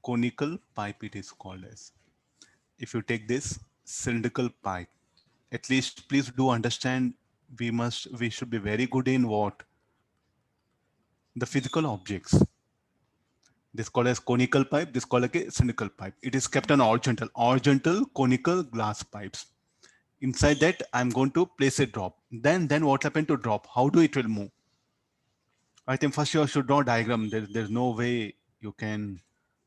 conical pipe it is called as. If you take this cylindrical pipe, at least please do understand we should be very good in what? The physical objects. This called as conical pipe, this called like a cylindrical pipe. It is kept on horizontal conical glass pipes. Inside that, I'm going to place a drop. Then what happened to drop? How do it will move? I think first you should know diagram. There's no way you can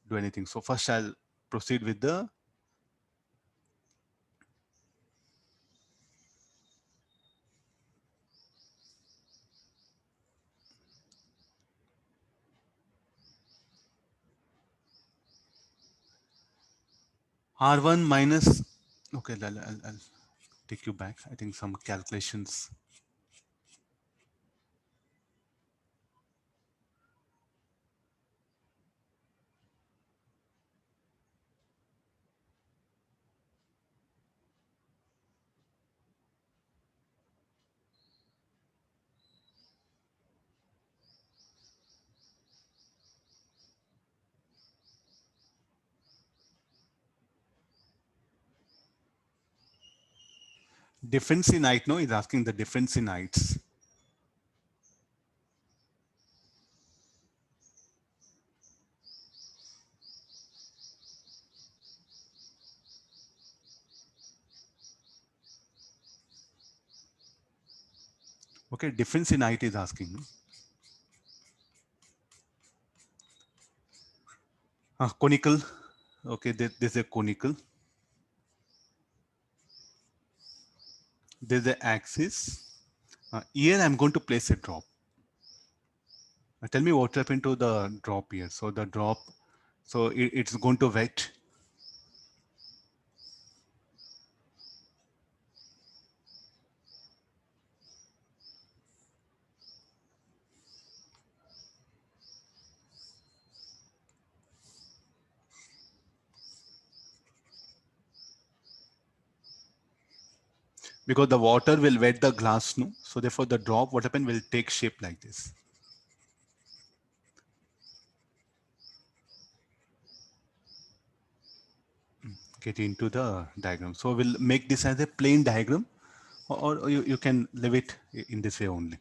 do anything. So first I'll proceed with the R1 minus, okay, I'll take you back. I think some calculations. Difference in height, no, is asking the difference in heights. Okay, difference in height is asking. No? Conical, okay, this is a conical. There's the axis. Here I'm going to place a drop. Tell me what happened to the drop here. So the drop, so it's going to wet. Because the water will wet the glass, no? So therefore the drop, what happened, will take shape like this. Get into the diagram. So we'll make this as a plain diagram, or you can leave it in this way only.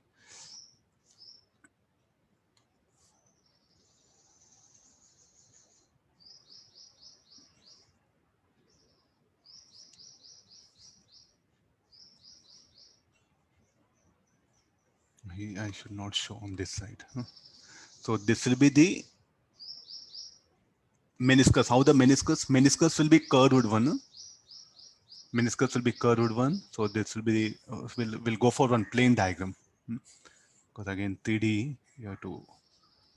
I should not show on this side. Huh? So this will be the meniscus. How the meniscus? Meniscus will be curved one. Huh? Meniscus will be curved one. So this will be we'll go for one plain diagram. Because again 3D you have to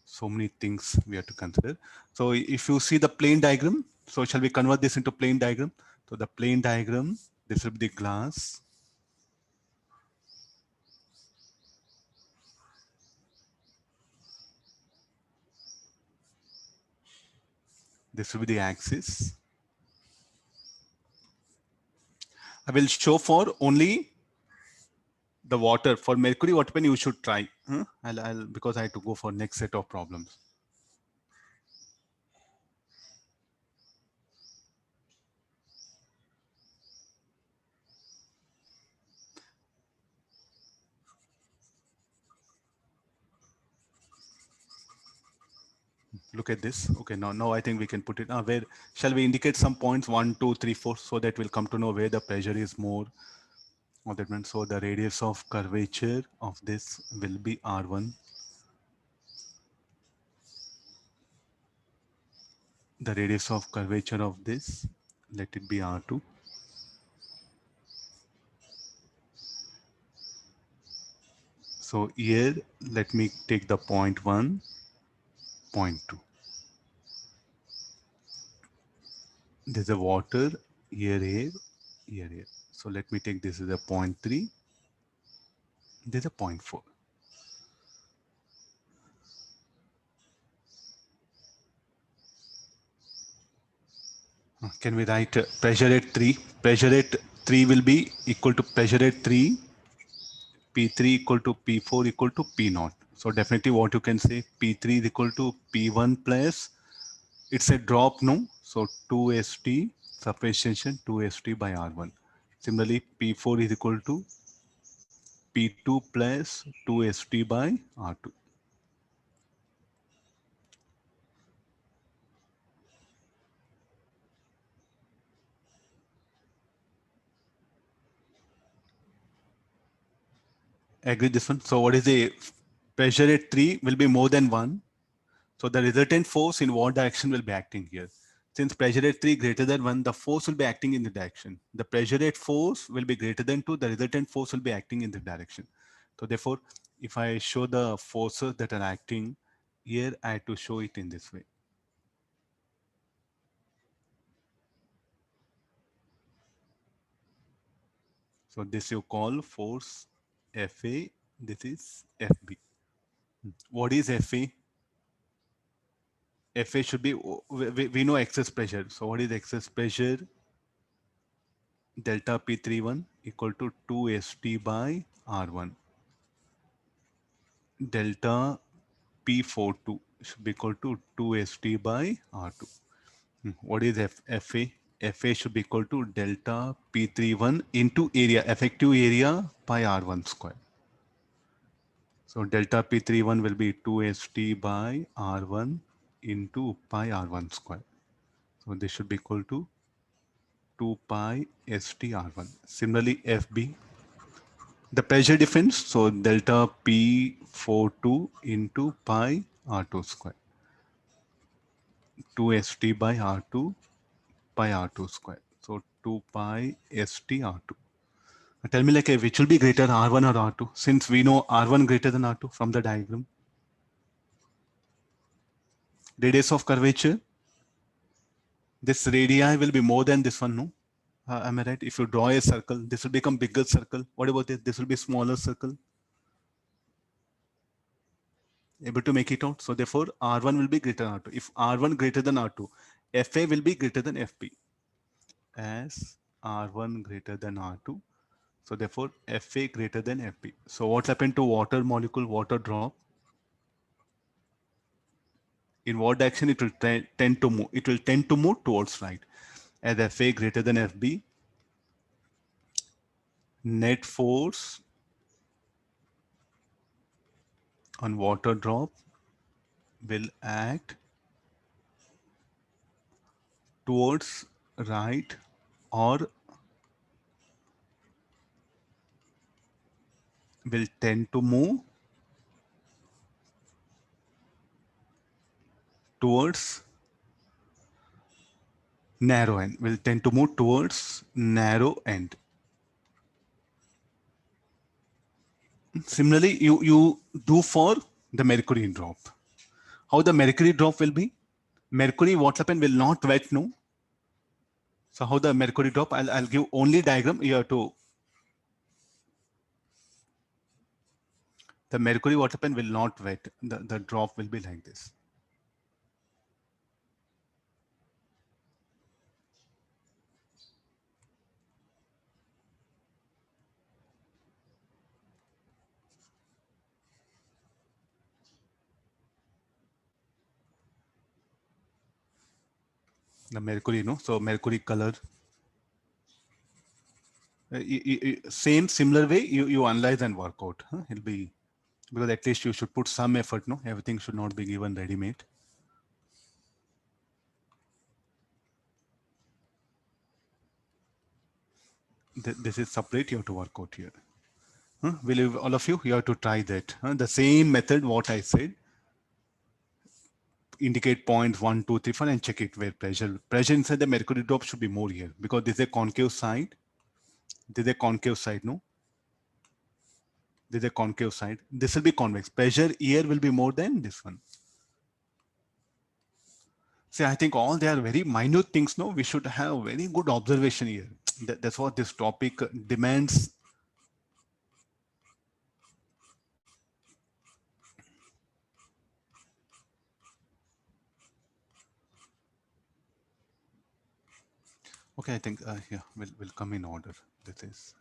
so many things we have to consider. So if you see the plane diagram, so shall we convert this into plane diagram? So the plane diagram, this will be the glass. This will be the axis. I will show for only the water. For mercury, what pen you should try. Huh? Because I have to go for next set of problems. Look at this. Okay, now I think we can put it. Where shall we indicate some points? 1, 2, 3, 4, so that we'll come to know where the pressure is more. Or that means so the radius of curvature of this will be R1. The radius of curvature of this, let it be R2. So here, let me take the point 1, point 2. There's a water, here air, here air. So let me take this as a point 3. There's a point 4. Can we write pressure at 3? Pressure at 3 will be equal to pressure at 3, P3 equal to P4 equal to P0. So definitely what you can say, P3 is equal to P1 plus, it's a drop, no? So 2ST, surface tension 2ST by R1. Similarly, P4 is equal to P2 plus 2ST by R2. Agree this one. So what is the pressure at 3 will be more than 1. So the resultant force in what direction will be acting here? Since pressure at 3 greater than 1, the force will be acting in the direction. The pressure at force will be greater than 2, the resultant force will be acting in the direction. So therefore, if I show the forces that are acting here, I have to show it in this way. So this you call force FA, this is FB. What is FA? FA should be, we know excess pressure. So what is excess pressure? Delta P31 equal to 2ST by R1. Delta P42 should be equal to 2ST by R2. What is FA? FA should be equal to delta P31 into area, effective area by R1 square. So delta P31 will be 2ST by R1 into pi R1 square. So this should be equal to 2 pi ST R1. Similarly, FB, the pressure difference, so delta P42 into pi R2 square. 2ST by R2 pi R2 square. So 2 pi ST R2. Tell me like which will be greater, R1 or R2? Since we know R1 greater than R2 from the diagram. Radius of curvature. This radii will be more than this one, no? Am I right? If you draw a circle, this will become bigger circle. What about this? This will be smaller circle. Able to make it out. So therefore, R1 will be greater than R2. If R1 greater than R2, FA will be greater than FB. As R1 greater than R2. So therefore, FA greater than FB. So what happened to water molecule, water drop? In what direction it will tend to move? It will tend to move towards right. As FA greater than FB, net force on water drop will act towards right or will tend to move towards narrow end, will tend to move towards narrow end. Similarly, you do for the mercury drop. How the mercury drop will be? Mercury, what happened, will not wet, no? So how the mercury drop, I'll give only diagram here to. The mercury, what happened, will not wet. The drop will be like this. The mercury, no? So mercury color. Same similar way you analyze and work out. Huh? It'll be, because at least you should put some effort, no? Everything should not be given ready-made. This is separate, you have to work out here. Huh? Will you, all of you have to try that. Huh? The same method, what I said, indicate points 1, 2, 3, 4 and check it where pressure inside the mercury drop should be more here because this is a concave side. This is a concave side, no? This is a concave side. This will be convex. Pressure here will be more than this one. See, I think all they are very minute things, no? We should have very good observation here. That's what this topic demands. Okay, I think yeah, we'll come in order. This is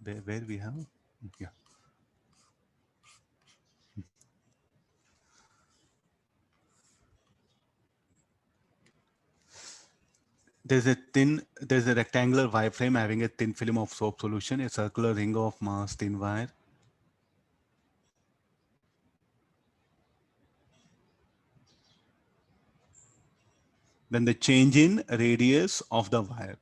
where we have, yeah. There's a rectangular wireframe having a thin film of soap solution, a circular ring of mass thin wire. Then the change in radius of the wire.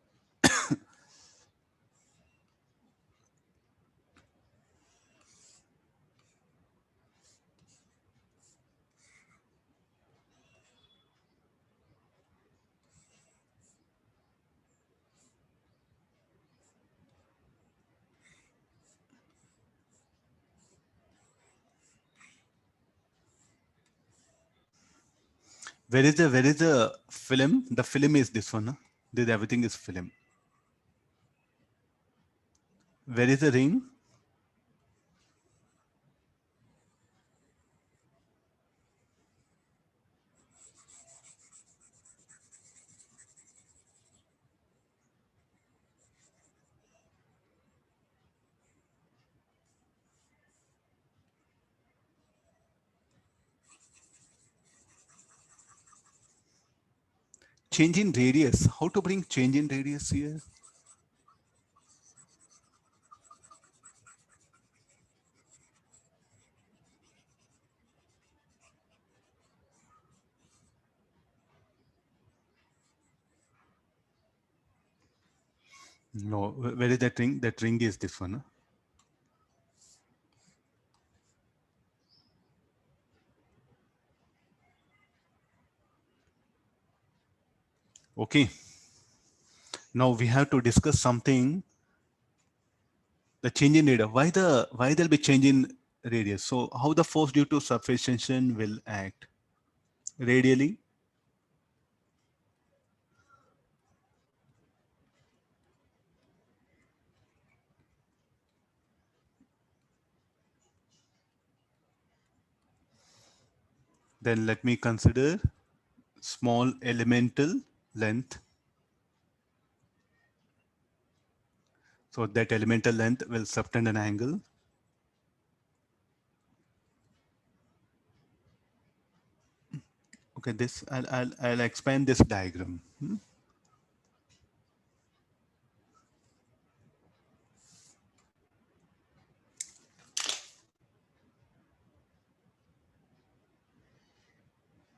Where is the film? The film is this one. Huh? This everything is film. Where is the ring? Change in radius. How to bring change in radius here? No, where is that ring? That ring is this one. Huh? Okay. Now we have to discuss something. The change in radius. Why there'll be change in radius? So how the force due to surface tension will act radially? Then let me consider small elemental length. So that elemental length will subtend an angle. Okay, this I'll expand this diagram.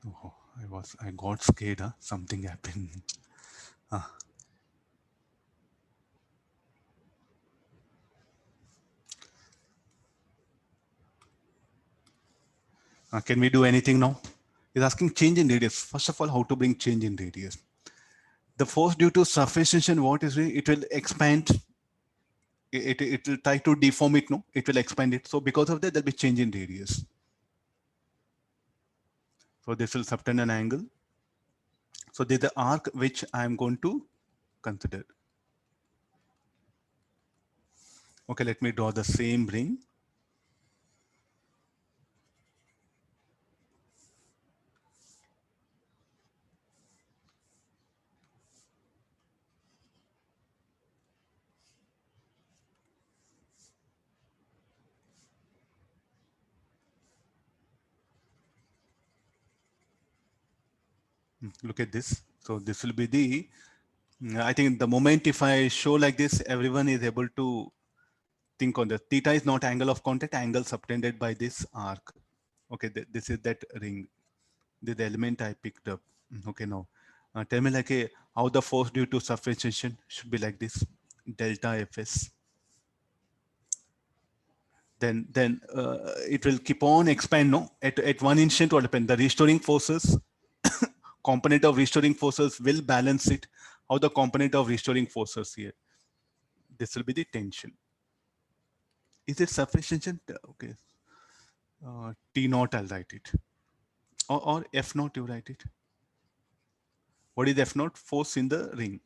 Oh, I got scared. Huh? Something happened. Can we do anything now? He's asking change in radius. First of all, how to bring change in radius? The force due to surface tension, what is it? It will expand. It will try to deform it. No, it will expand it. So because of that, there'll be change in radius. So this will subtend an angle. So there's the arc which I'm going to consider. Okay, let me draw the same ring. Look at this. So this will be the, I think the moment if I show like this, everyone is able to think on the theta is not angle of contact, angle subtended by this arc. Okay, this is that ring. This is the element I picked up. Okay, now tell me like how the force due to surface tension should be like this, delta Fs. Then it will keep on expand. No, at one instant what happen? The restoring forces, component of restoring forces will balance it. How the component of restoring forces here? This will be the tension. Is it surface tension? Okay, T naught. I'll write it, or F naught. You write it. What is F naught? Force in the ring.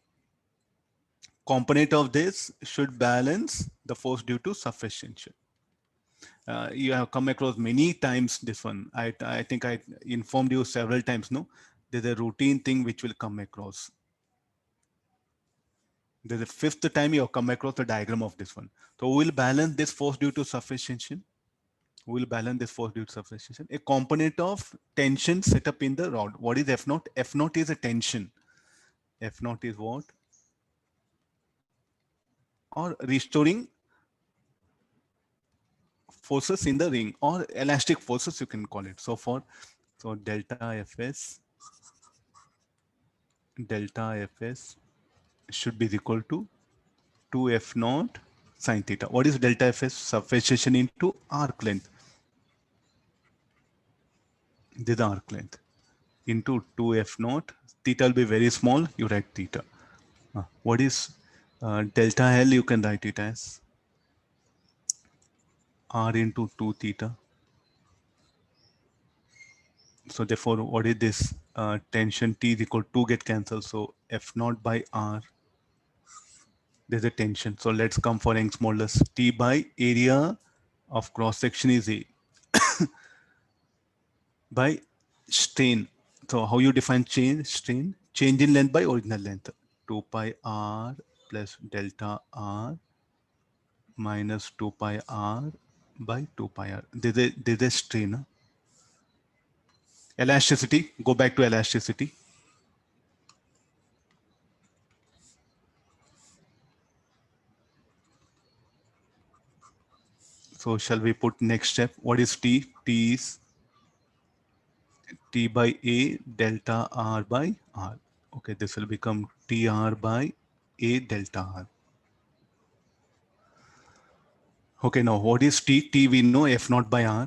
Component of this should balance the force due to surface tension. You have come across many times this one. I think I informed you several times. No, there's a routine thing which will come across. There's a fifth time you have come across the diagram of this one. So we'll balance this force due to surface tension. We'll balance this force due to surface tension. A component of tension set up in the rod. What is F naught? F naught is a tension. F naught is what? Or restoring forces in the ring, or elastic forces you can call it. So delta Fs should be equal to 2F naught sine theta. What is delta Fs? Surface tension into arc length. This is the arc length into 2F naught. Theta will be very small. You write theta. What is delta L? You can write it as R into 2 theta. So therefore, what is this? Tension T is equal to 2 get cancelled. So F naught by R, there's a tension. So let's come for Young's modulus. T by area of cross section is A by strain. So how you define strain? Change in length by original length. 2 pi R plus delta R minus 2 pi R by 2 pi R. There's a strain. Elasticity, go back to elasticity. So shall we put next step? What is T? T is T by A delta R by R. Okay, this will become TR by A delta R. Okay, now what is T? T we know F naught by R.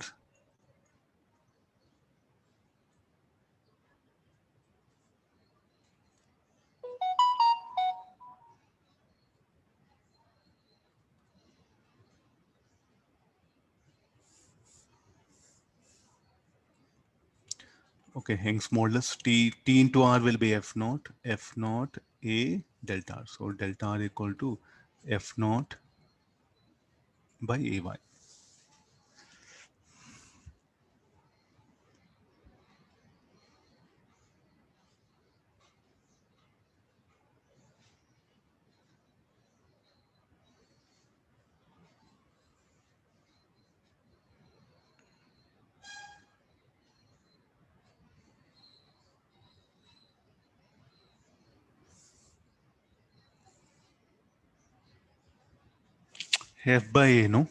Okay, Young's modulus T into R will be F naught A delta R. So delta R equal to F naught by AY. F by A, no?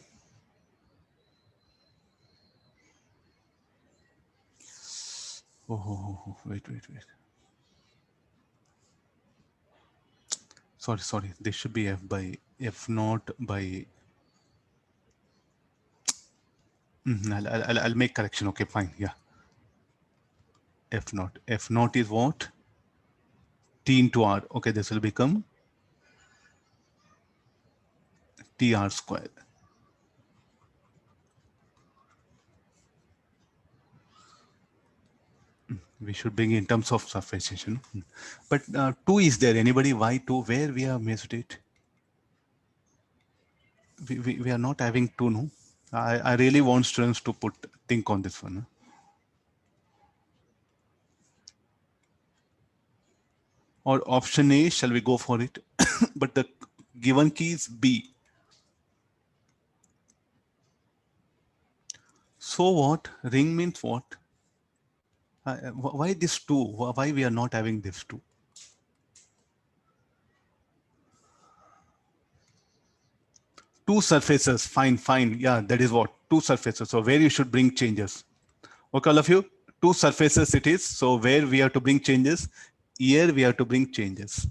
Oh, wait. Sorry. This should be F by F naught by A. I'll make correction. Okay, fine. Yeah. F naught. F naught is what? T into R. Okay, this will become TR square. We should bring in terms of surface tension. But 2 is there. Anybody? Why 2? Where we have missed it? We are not having 2, no? I really want students to think on this one. Huh? Or option A, shall we go for it? But the given key is B. So what? Ring means what? Why this 2? Why we are not having this 2? Two surfaces, fine. Yeah, that is what? Two surfaces. So where you should bring changes. Okay, all of you, two surfaces it is. So where we have to bring changes, here we have to bring changes.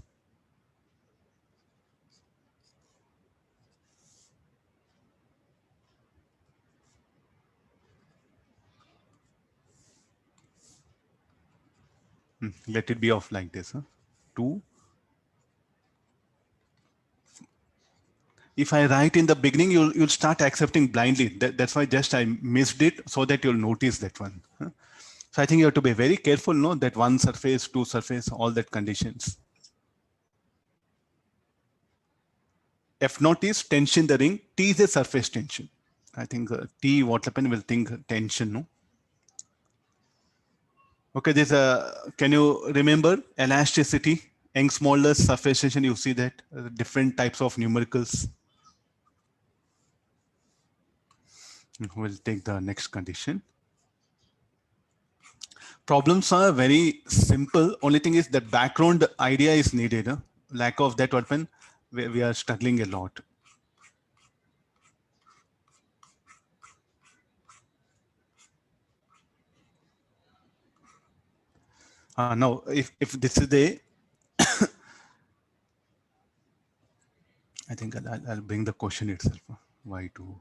Let it be off like this. Huh? 2. If I write in the beginning, you'll start accepting blindly. That's why just I missed it so that you'll notice that one. Huh? So I think you have to be very careful, no, that one surface, two surface, all that conditions. F naught is tension the ring. T is a surface tension. I think T, what happened, will think tension, no? Okay, there's a, can you remember elasticity? Young's modulus, surface tension, you see that different types of numericals. We'll take the next condition. Problems are very simple. Only thing is that background idea is needed. Huh? Lack of that, what happened? We are struggling a lot. Now, if this is the, I think I'll bring the question itself. Why to?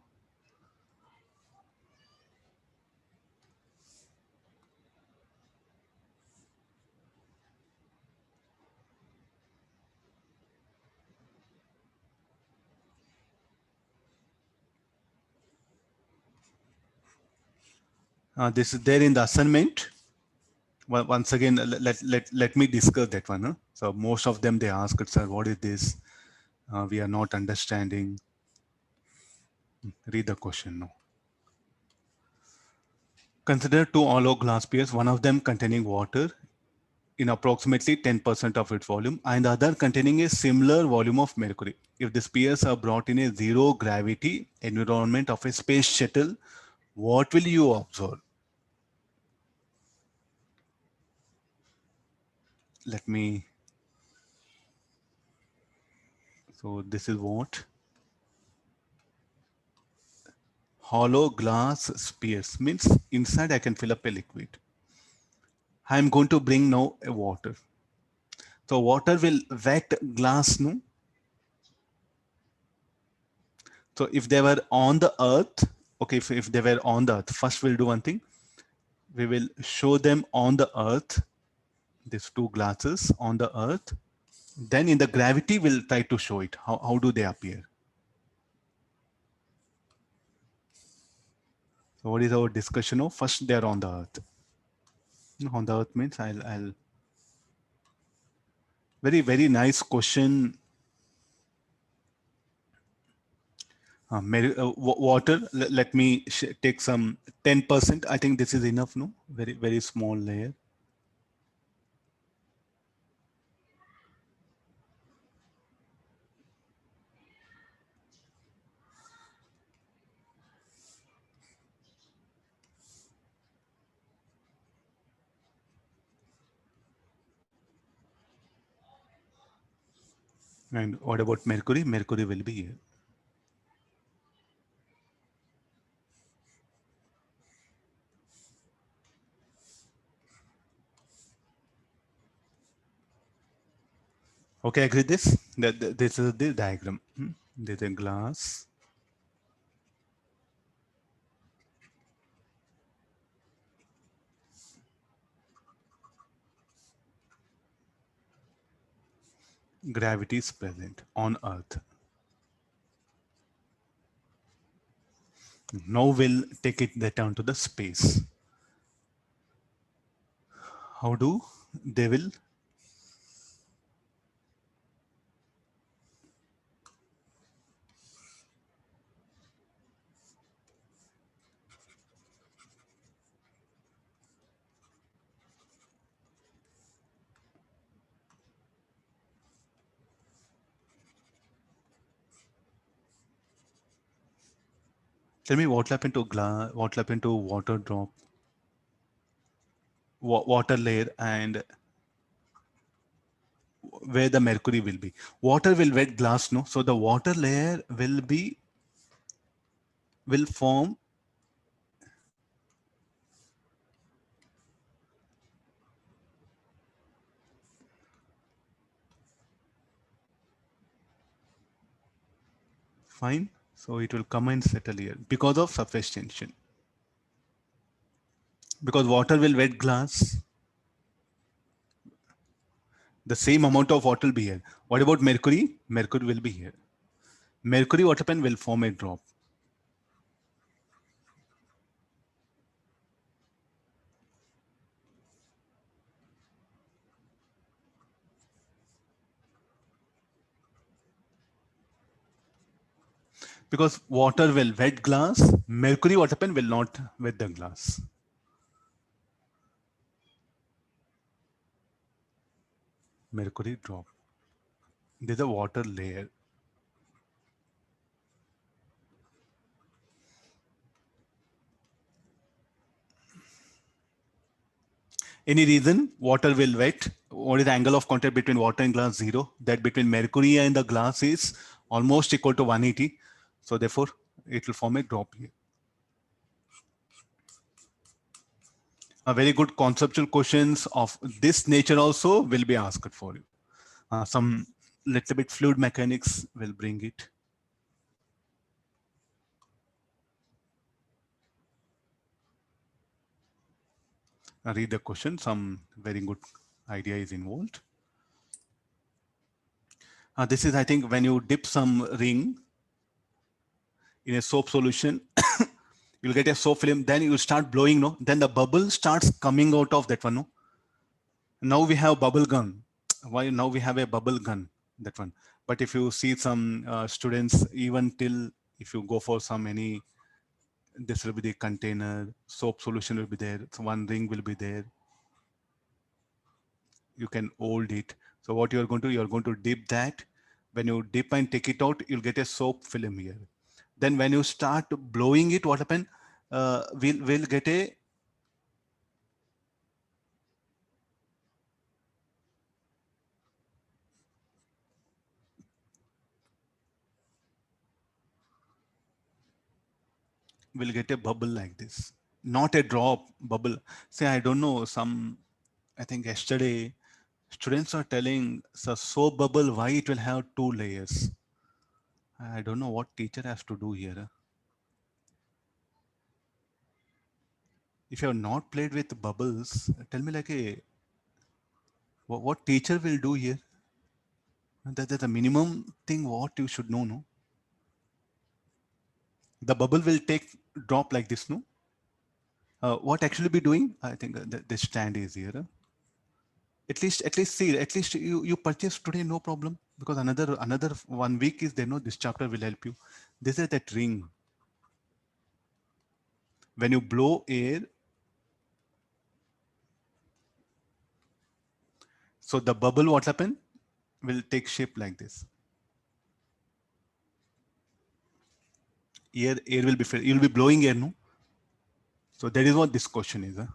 This is there in the assignment. Once again, let me discuss that one. Huh? So most of them, they ask, sir, what is this? We are not understanding. Read the question now. Consider two hollow glass spheres, one of them containing water in approximately 10% of its volume and the other containing a similar volume of mercury. If the spheres are brought in a zero gravity environment of a space shuttle, what will you observe? Let me, so this is what? Hollow glass spheres means inside I can fill up a liquid. I'm going to bring now a water. So water will wet glass, no? So if they were on the earth, okay, if they were on the earth, first we'll do one thing. We will show them on the earth, these two glasses on the earth. Then in the gravity, we'll try to show it. How do they appear? So what is our discussion of? First, they're on the earth. On the earth means I'll very, very nice question. Water, let me take some 10%. I think this is enough, no? Very, very small layer. And what about mercury? Mercury will be here. Okay, agree this? This is the diagram. There's a glass. Gravity is present on Earth. Now we'll take it down to the space. How do they will? Tell me what happened to glass, what happened to water drop, water layer, and where the mercury will be. Water will wet glass, no? So the water layer will form. Fine. So it will come and settle here because of surface tension. Because water will wet glass, the same amount of water will be here. What about mercury? Mercury will be here. Mercury, what happened, will form a drop. Because water will wet glass, mercury, what happened, will not wet the glass. Mercury drop. There's a water layer. Any reason water will wet? What is the angle of contact between water and glass? 0. That between mercury and the glass is almost equal to 180. So therefore, it will form a drop here. A very good conceptual questions of this nature also will be asked for you. Some little bit fluid mechanics will bring it. Read the question. Some very good idea is involved. This is, I think, when you dip some ring in a soap solution, you'll get a soap film, then you start blowing, no? Then the bubble starts coming out of that one, no? Now we have bubble gun. Why now we have a bubble gun? That one. But if you see some students, even till if you go for some any, this will be the container, soap solution will be there. So one ring will be there. You can hold it. So what you're going to dip that. When you dip and take it out, you'll get a soap film here. Then when you start blowing it, what happen? We'll get a will get a bubble like this, not a drop bubble. Say, I don't know, I think yesterday, students are telling so soap bubble, why it will have two layers. I don't know what teacher has to do here. If you have not played with bubbles, tell me like a what teacher will do here. That's the minimum thing what you should know, no? The bubble will take drop like this, no? What actually be doing? I think the stand is here. At least see, at least you purchase today, no problem, because another 1 week is there, no, this chapter will help you. This is that ring. When you blow air, so the bubble what happen will take shape like this. Air will be filled, you'll be blowing air, no? So that is what this question is, huh?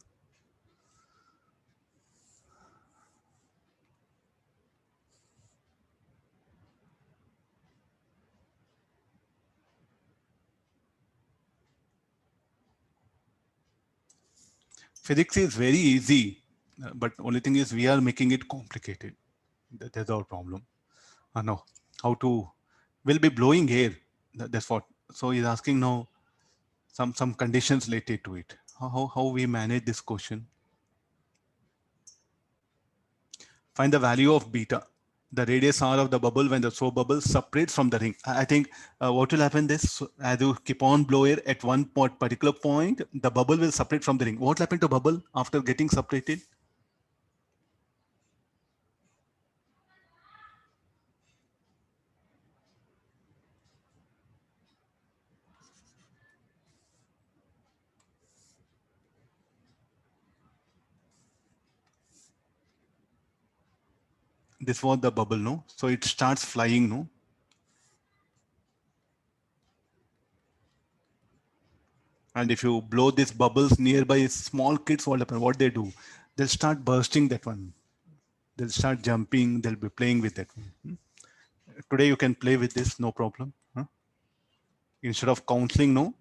Physics is very easy, but only thing is we are making it complicated. That's our problem. No, how to, will be blowing air. That's what. So he's asking now some conditions related to it. How we manage this question? Find the value of beta, the radius r of the bubble when the soap bubble separates from the ring. I think what will happen this, as you keep on blow air at one particular point, the bubble will separate from the ring. What will happen to bubble after getting separated? This was the bubble, no? So it starts flying, no? And if you blow these bubbles nearby small kids, what happen? What they do? They'll start bursting that one. They'll start jumping. They'll be playing with that one. Today you can play with this, no problem. Huh? Instead of counseling, no,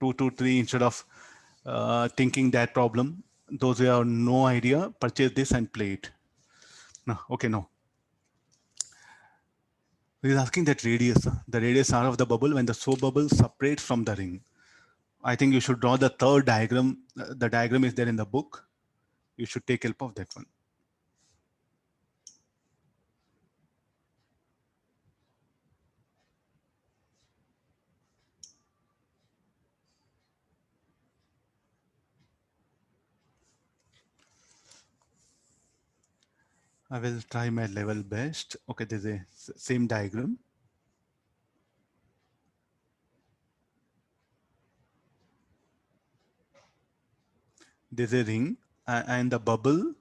2 to 3, instead of thinking that problem. Those who have no idea, purchase this and play it. No, okay, no. He's asking that radius, the radius r of the bubble when the soap bubble separates from the ring. I think you should draw the third diagram. The diagram is there in the book. You should take help of that one. I will try my level best. Okay, there's a same diagram. There's a ring and the bubble.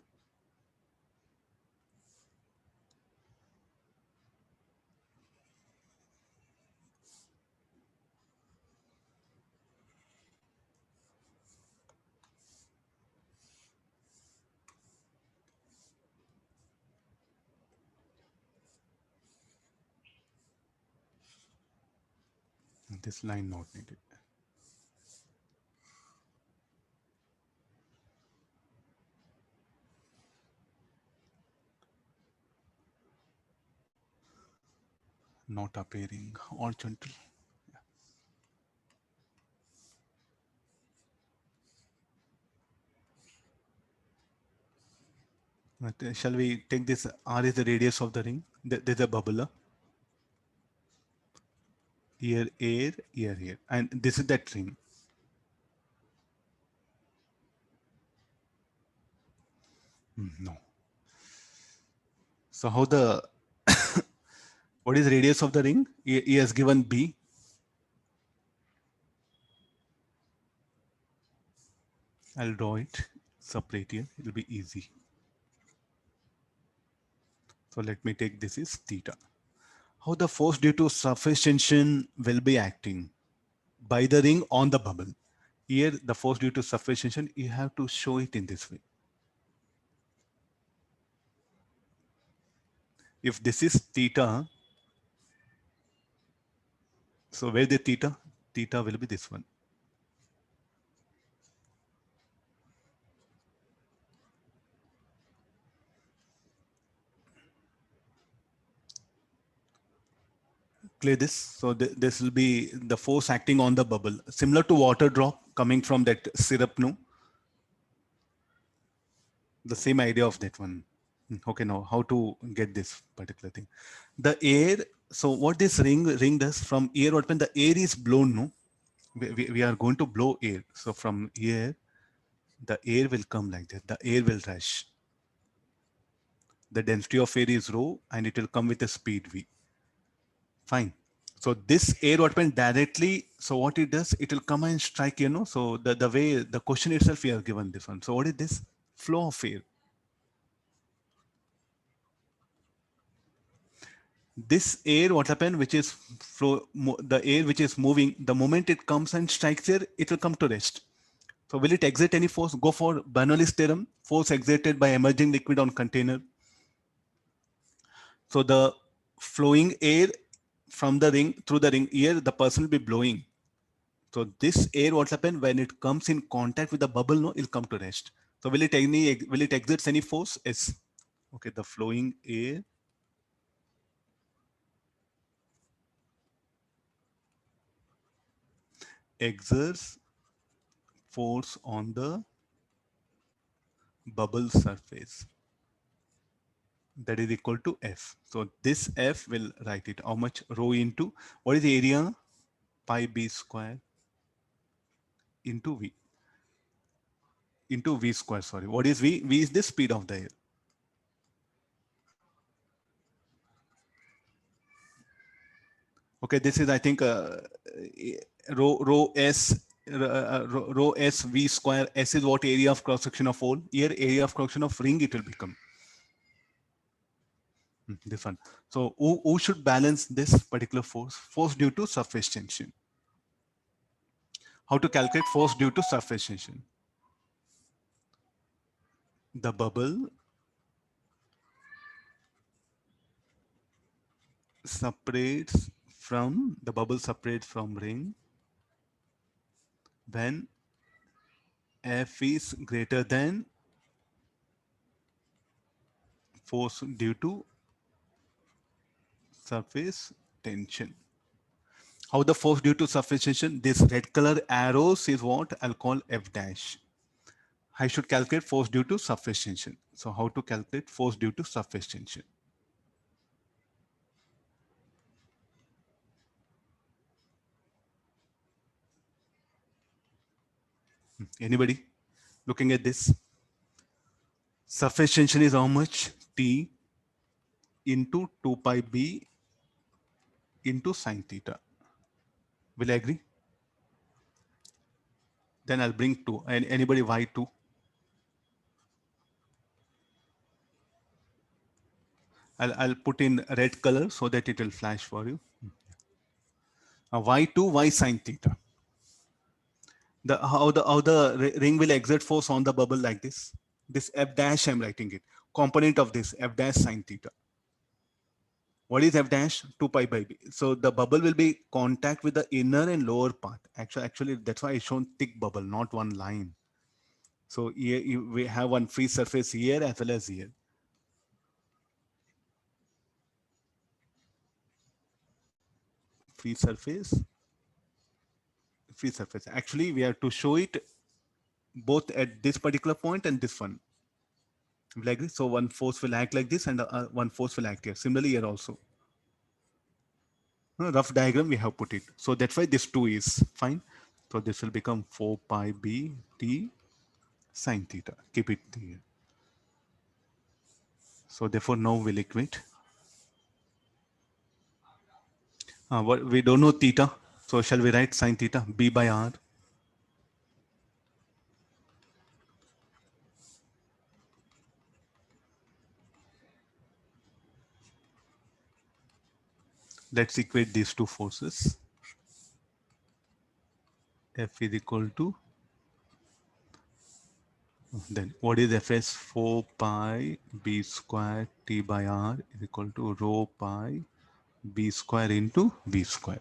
This line not needed. Not appearing or gentle. Shall we take this? R is the radius of the ring. There's a bubble. Here, here. And this is that ring. No. So how the what is radius of the ring? He has given B. I'll draw it separate here. It'll be easy. So let me take this is theta. How the force due to surface tension will be acting by the ring on the bubble. Here, the force due to surface tension, you have to show it in this way. If this is theta, so where the theta? Theta will be this one. Clear this. So this will be the force acting on the bubble, similar to water drop coming from that syrup, no? The same idea of that one. Okay, now how to get this particular thing? The air, so what this ring does from air, what when the air is blown, no? We are going to blow air. So from here, the air will come like that. The air will rush. The density of air is rho and it will come with a speed v. Fine. So this air what went directly, so what it does, it will come and strike, you know. So the way the question itself we are given this one. So what is this? Flow of air. This air what happened, which is flow, the air which is moving, the moment it comes and strikes here, it will come to rest. So will it exert any force? Go for Bernoulli's theorem, force exerted by emerging liquid on container. So the flowing air from the ring through the ring, here the person will be blowing. So this air, what happens when it comes in contact with the bubble, no, it'll come to rest. So will it exert any force? Yes. Okay, the flowing air exerts force on the bubble surface. That is equal to F. So this F will write it. How much? Rho into what is the area? Pi b square into V. Into V square. Sorry. What is V? V is the speed of the air. Okay, this is I think rho S rho S V square. S is what area of cross section of hole. Here area of cross section of ring it will become. This one. So who should balance this particular force? Force due to surface tension. How to calculate force due to surface tension? The bubble separates from ring when F is greater than force due to surface tension. How the force due to surface tension? This red color arrows is what I'll call F dash. I should calculate force due to surface tension. So how to calculate force due to surface tension? Anybody looking at this? Surface tension is how much? T into 2 pi b into sine theta. Will I agree? Then I'll bring 2. And anybody y2? I'll put in red color so that it will flash for you. Y2, y sine theta. How the ring will exert force on the bubble like this. This F dash I'm writing it. Component of this F dash sine theta. What is F dash? 2 pi by b. So the bubble will be contact with the inner and lower part. Actually that's why I shown thick bubble, not one line. So here we have one free surface here as well as here. Free surface, free surface. Actually, we have to show it both at this particular point and this one. Like this. So one force will act like this and one force will act here. Similarly here also. Rough diagram we have put it. So that's why this 2 is fine. So this will become 4 pi b t sine theta. Keep it here. So therefore, now we liquid. What we don't know theta. So shall we write sine theta? B by R. Let's equate these two forces. F is equal to, then what is Fs? 4 pi B square T by R is equal to rho pi B square into V square.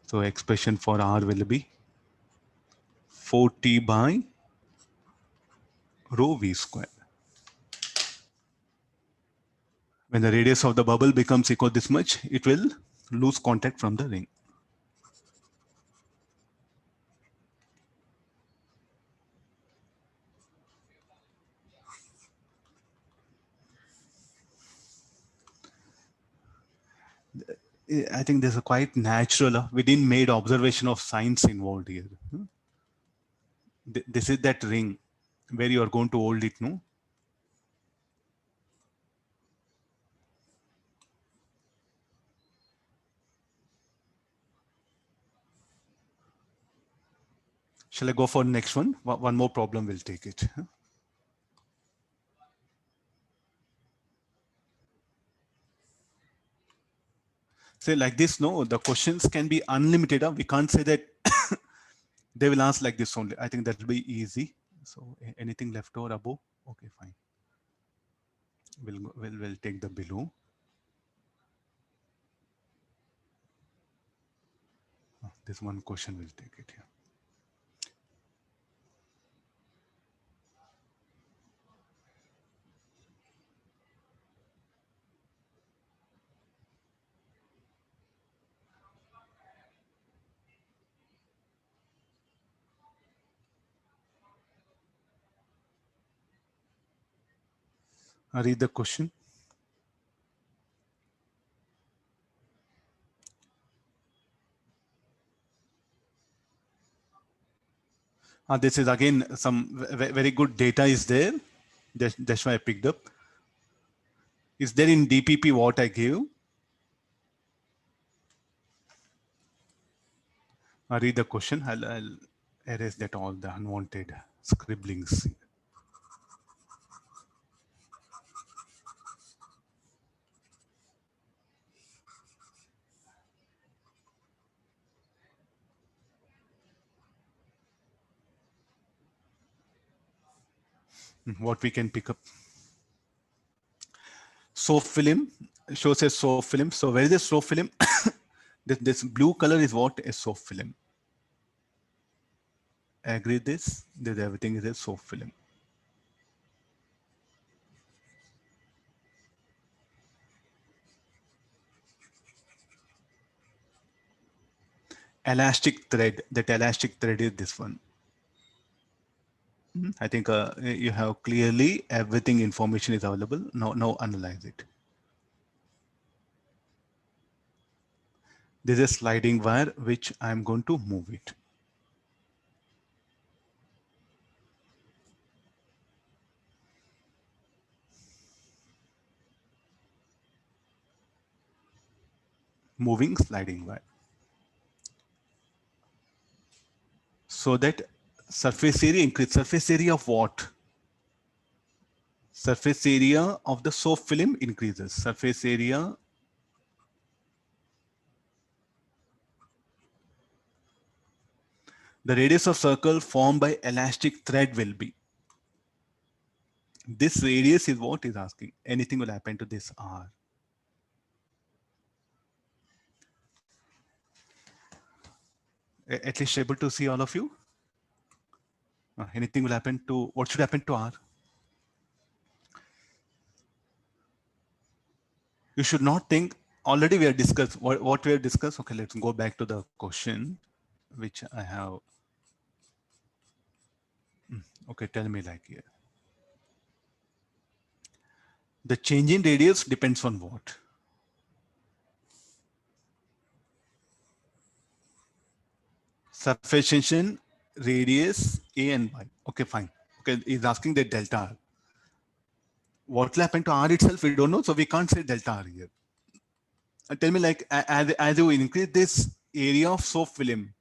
So expression for R will be 4T by rho V square. When the radius of the bubble becomes equal this much, it will lose contact from the ring. I think there's a quite natural, we didn't made observation of science involved here. This is that ring where you are going to hold it, no? Shall I go for the next one? One more problem will take it. Say like this, no, the questions can be unlimited. We can't say that they will ask like this only. I think that will be easy. So anything left or above? Okay, fine. We'll take the below. This one question will take it here. Read the question. This is again some very good data is there. That's why I picked up. Is there in DPP what I gave? Read the question. I'll erase that all the unwanted scribblings. What we can pick up. Soap film shows a soap film. So where is the soap film? This blue color is what? A soap film. Agree this? That everything is a soap film. Elastic thread. That elastic thread is this one. I think you have clearly everything information is available. Now analyze it. This is a sliding wire which I'm going to move it. Moving sliding wire. So that surface area increase. Surface area of what? Surface area of the soap film increases. Surface area the radius of circle formed by elastic thread will be. This radius is what is asking. Anything will happen to this R. At least able to see all of you? Anything will happen to, what should happen to R? You should not think, already we have discussed, what we have discussed. Okay, let's go back to the question, which I have. Okay, tell me like here. The change in radius depends on what? Surface tension, radius, A and Y. Okay, fine. Okay, he's asking the delta R. What will happen to R itself, we don't know. So we can't say delta R here. Tell me, like, as you increase this area of soap film,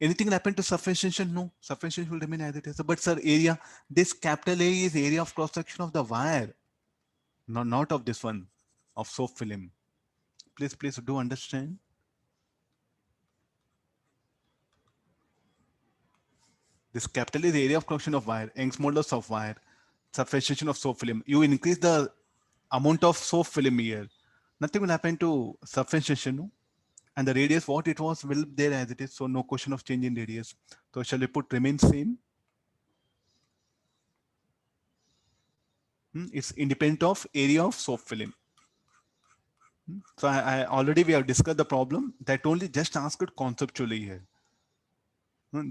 anything will happen to surface tension? No, surface tension will remain as it is. But sir, area, this capital A is area of cross section of the wire, not of this one, of soap film. Please do understand. This capital is area of cross section of wire, Young's modulus of wire, surface tension of soap film. You increase the amount of soap film here, nothing will happen to surface tension, no? And the radius, what it was, will be there as it is. So no question of change in radius. So shall we put remain same? It's independent of area of soap film. So I already we have discussed the problem that only just asked conceptually here.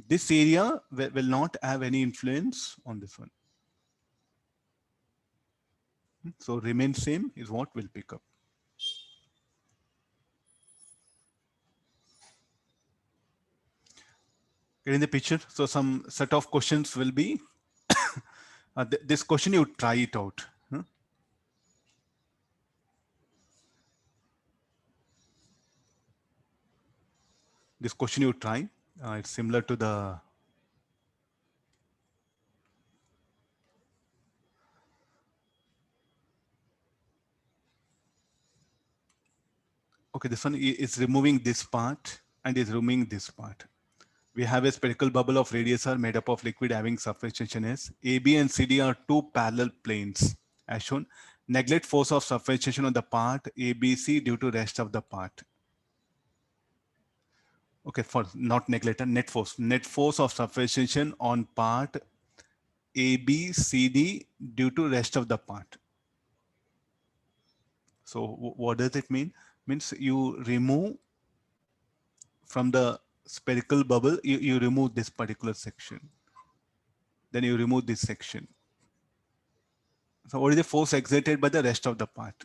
This area will not have any influence on this one. So remain same is what we'll pick up. Get in the picture. So some set of questions will be this question, you try it out. This question you try. It's similar to the okay, this one is removing this part and is removing this part. We have a spherical bubble of radius r made up of liquid having surface tension S. AB and CD are two parallel planes as shown. Neglect force of surface tension on the part ABC due to rest of the part. Okay, for not neglect, net force. Net force of surface tension on part ABCD due to rest of the part. So what does it mean? Means you remove from the spherical bubble, you remove this particular section. Then you remove this section. So what is the force exerted by the rest of the part?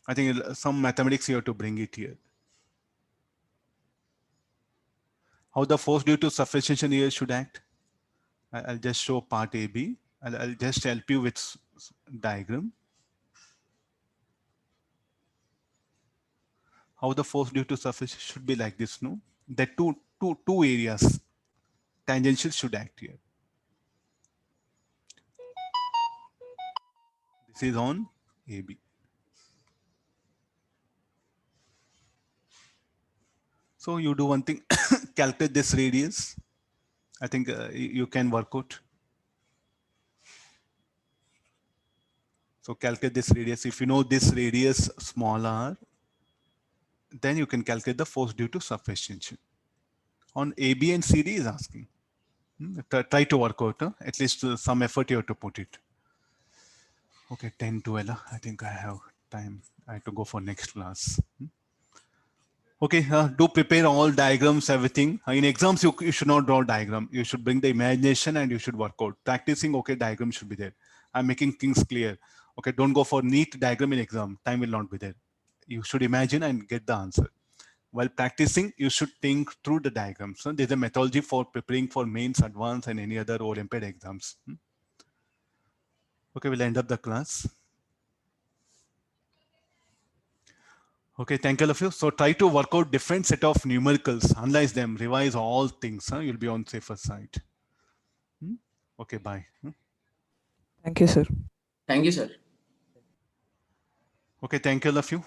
I think some mathematics you have to bring it here. How the force due to surface tension here should act? I'll just show part AB. I'll just help you with diagram. How the force due to surface should be like this, no? That two areas tangential should act here. This is on AB. So you do one thing, calculate this radius. I think you can work out. So calculate this radius. If you know this radius small r, then you can calculate the force due to surface tension. On AB and CD is asking. Try to work out. At least some effort you have to put it. Okay, 10, 12. I think I have time. I have to go for next class. Okay, do prepare all diagrams, everything. In exams, you should not draw diagram. You should bring the imagination and you should work out. Practicing, okay, diagram should be there. I'm making things clear. Okay, don't go for neat diagram in exam. Time will not be there. You should imagine and get the answer. While practicing, you should think through the diagrams. So there's a methodology for preparing for mains, advanced, and any other Olympiad exams. Okay, we'll end up the class. Okay, thank you all of you. So try to work out different set of numericals, analyze them, revise all things. You'll be on safer side. Okay, bye. Thank you, sir. Thank you, sir. Okay, thank you all of you.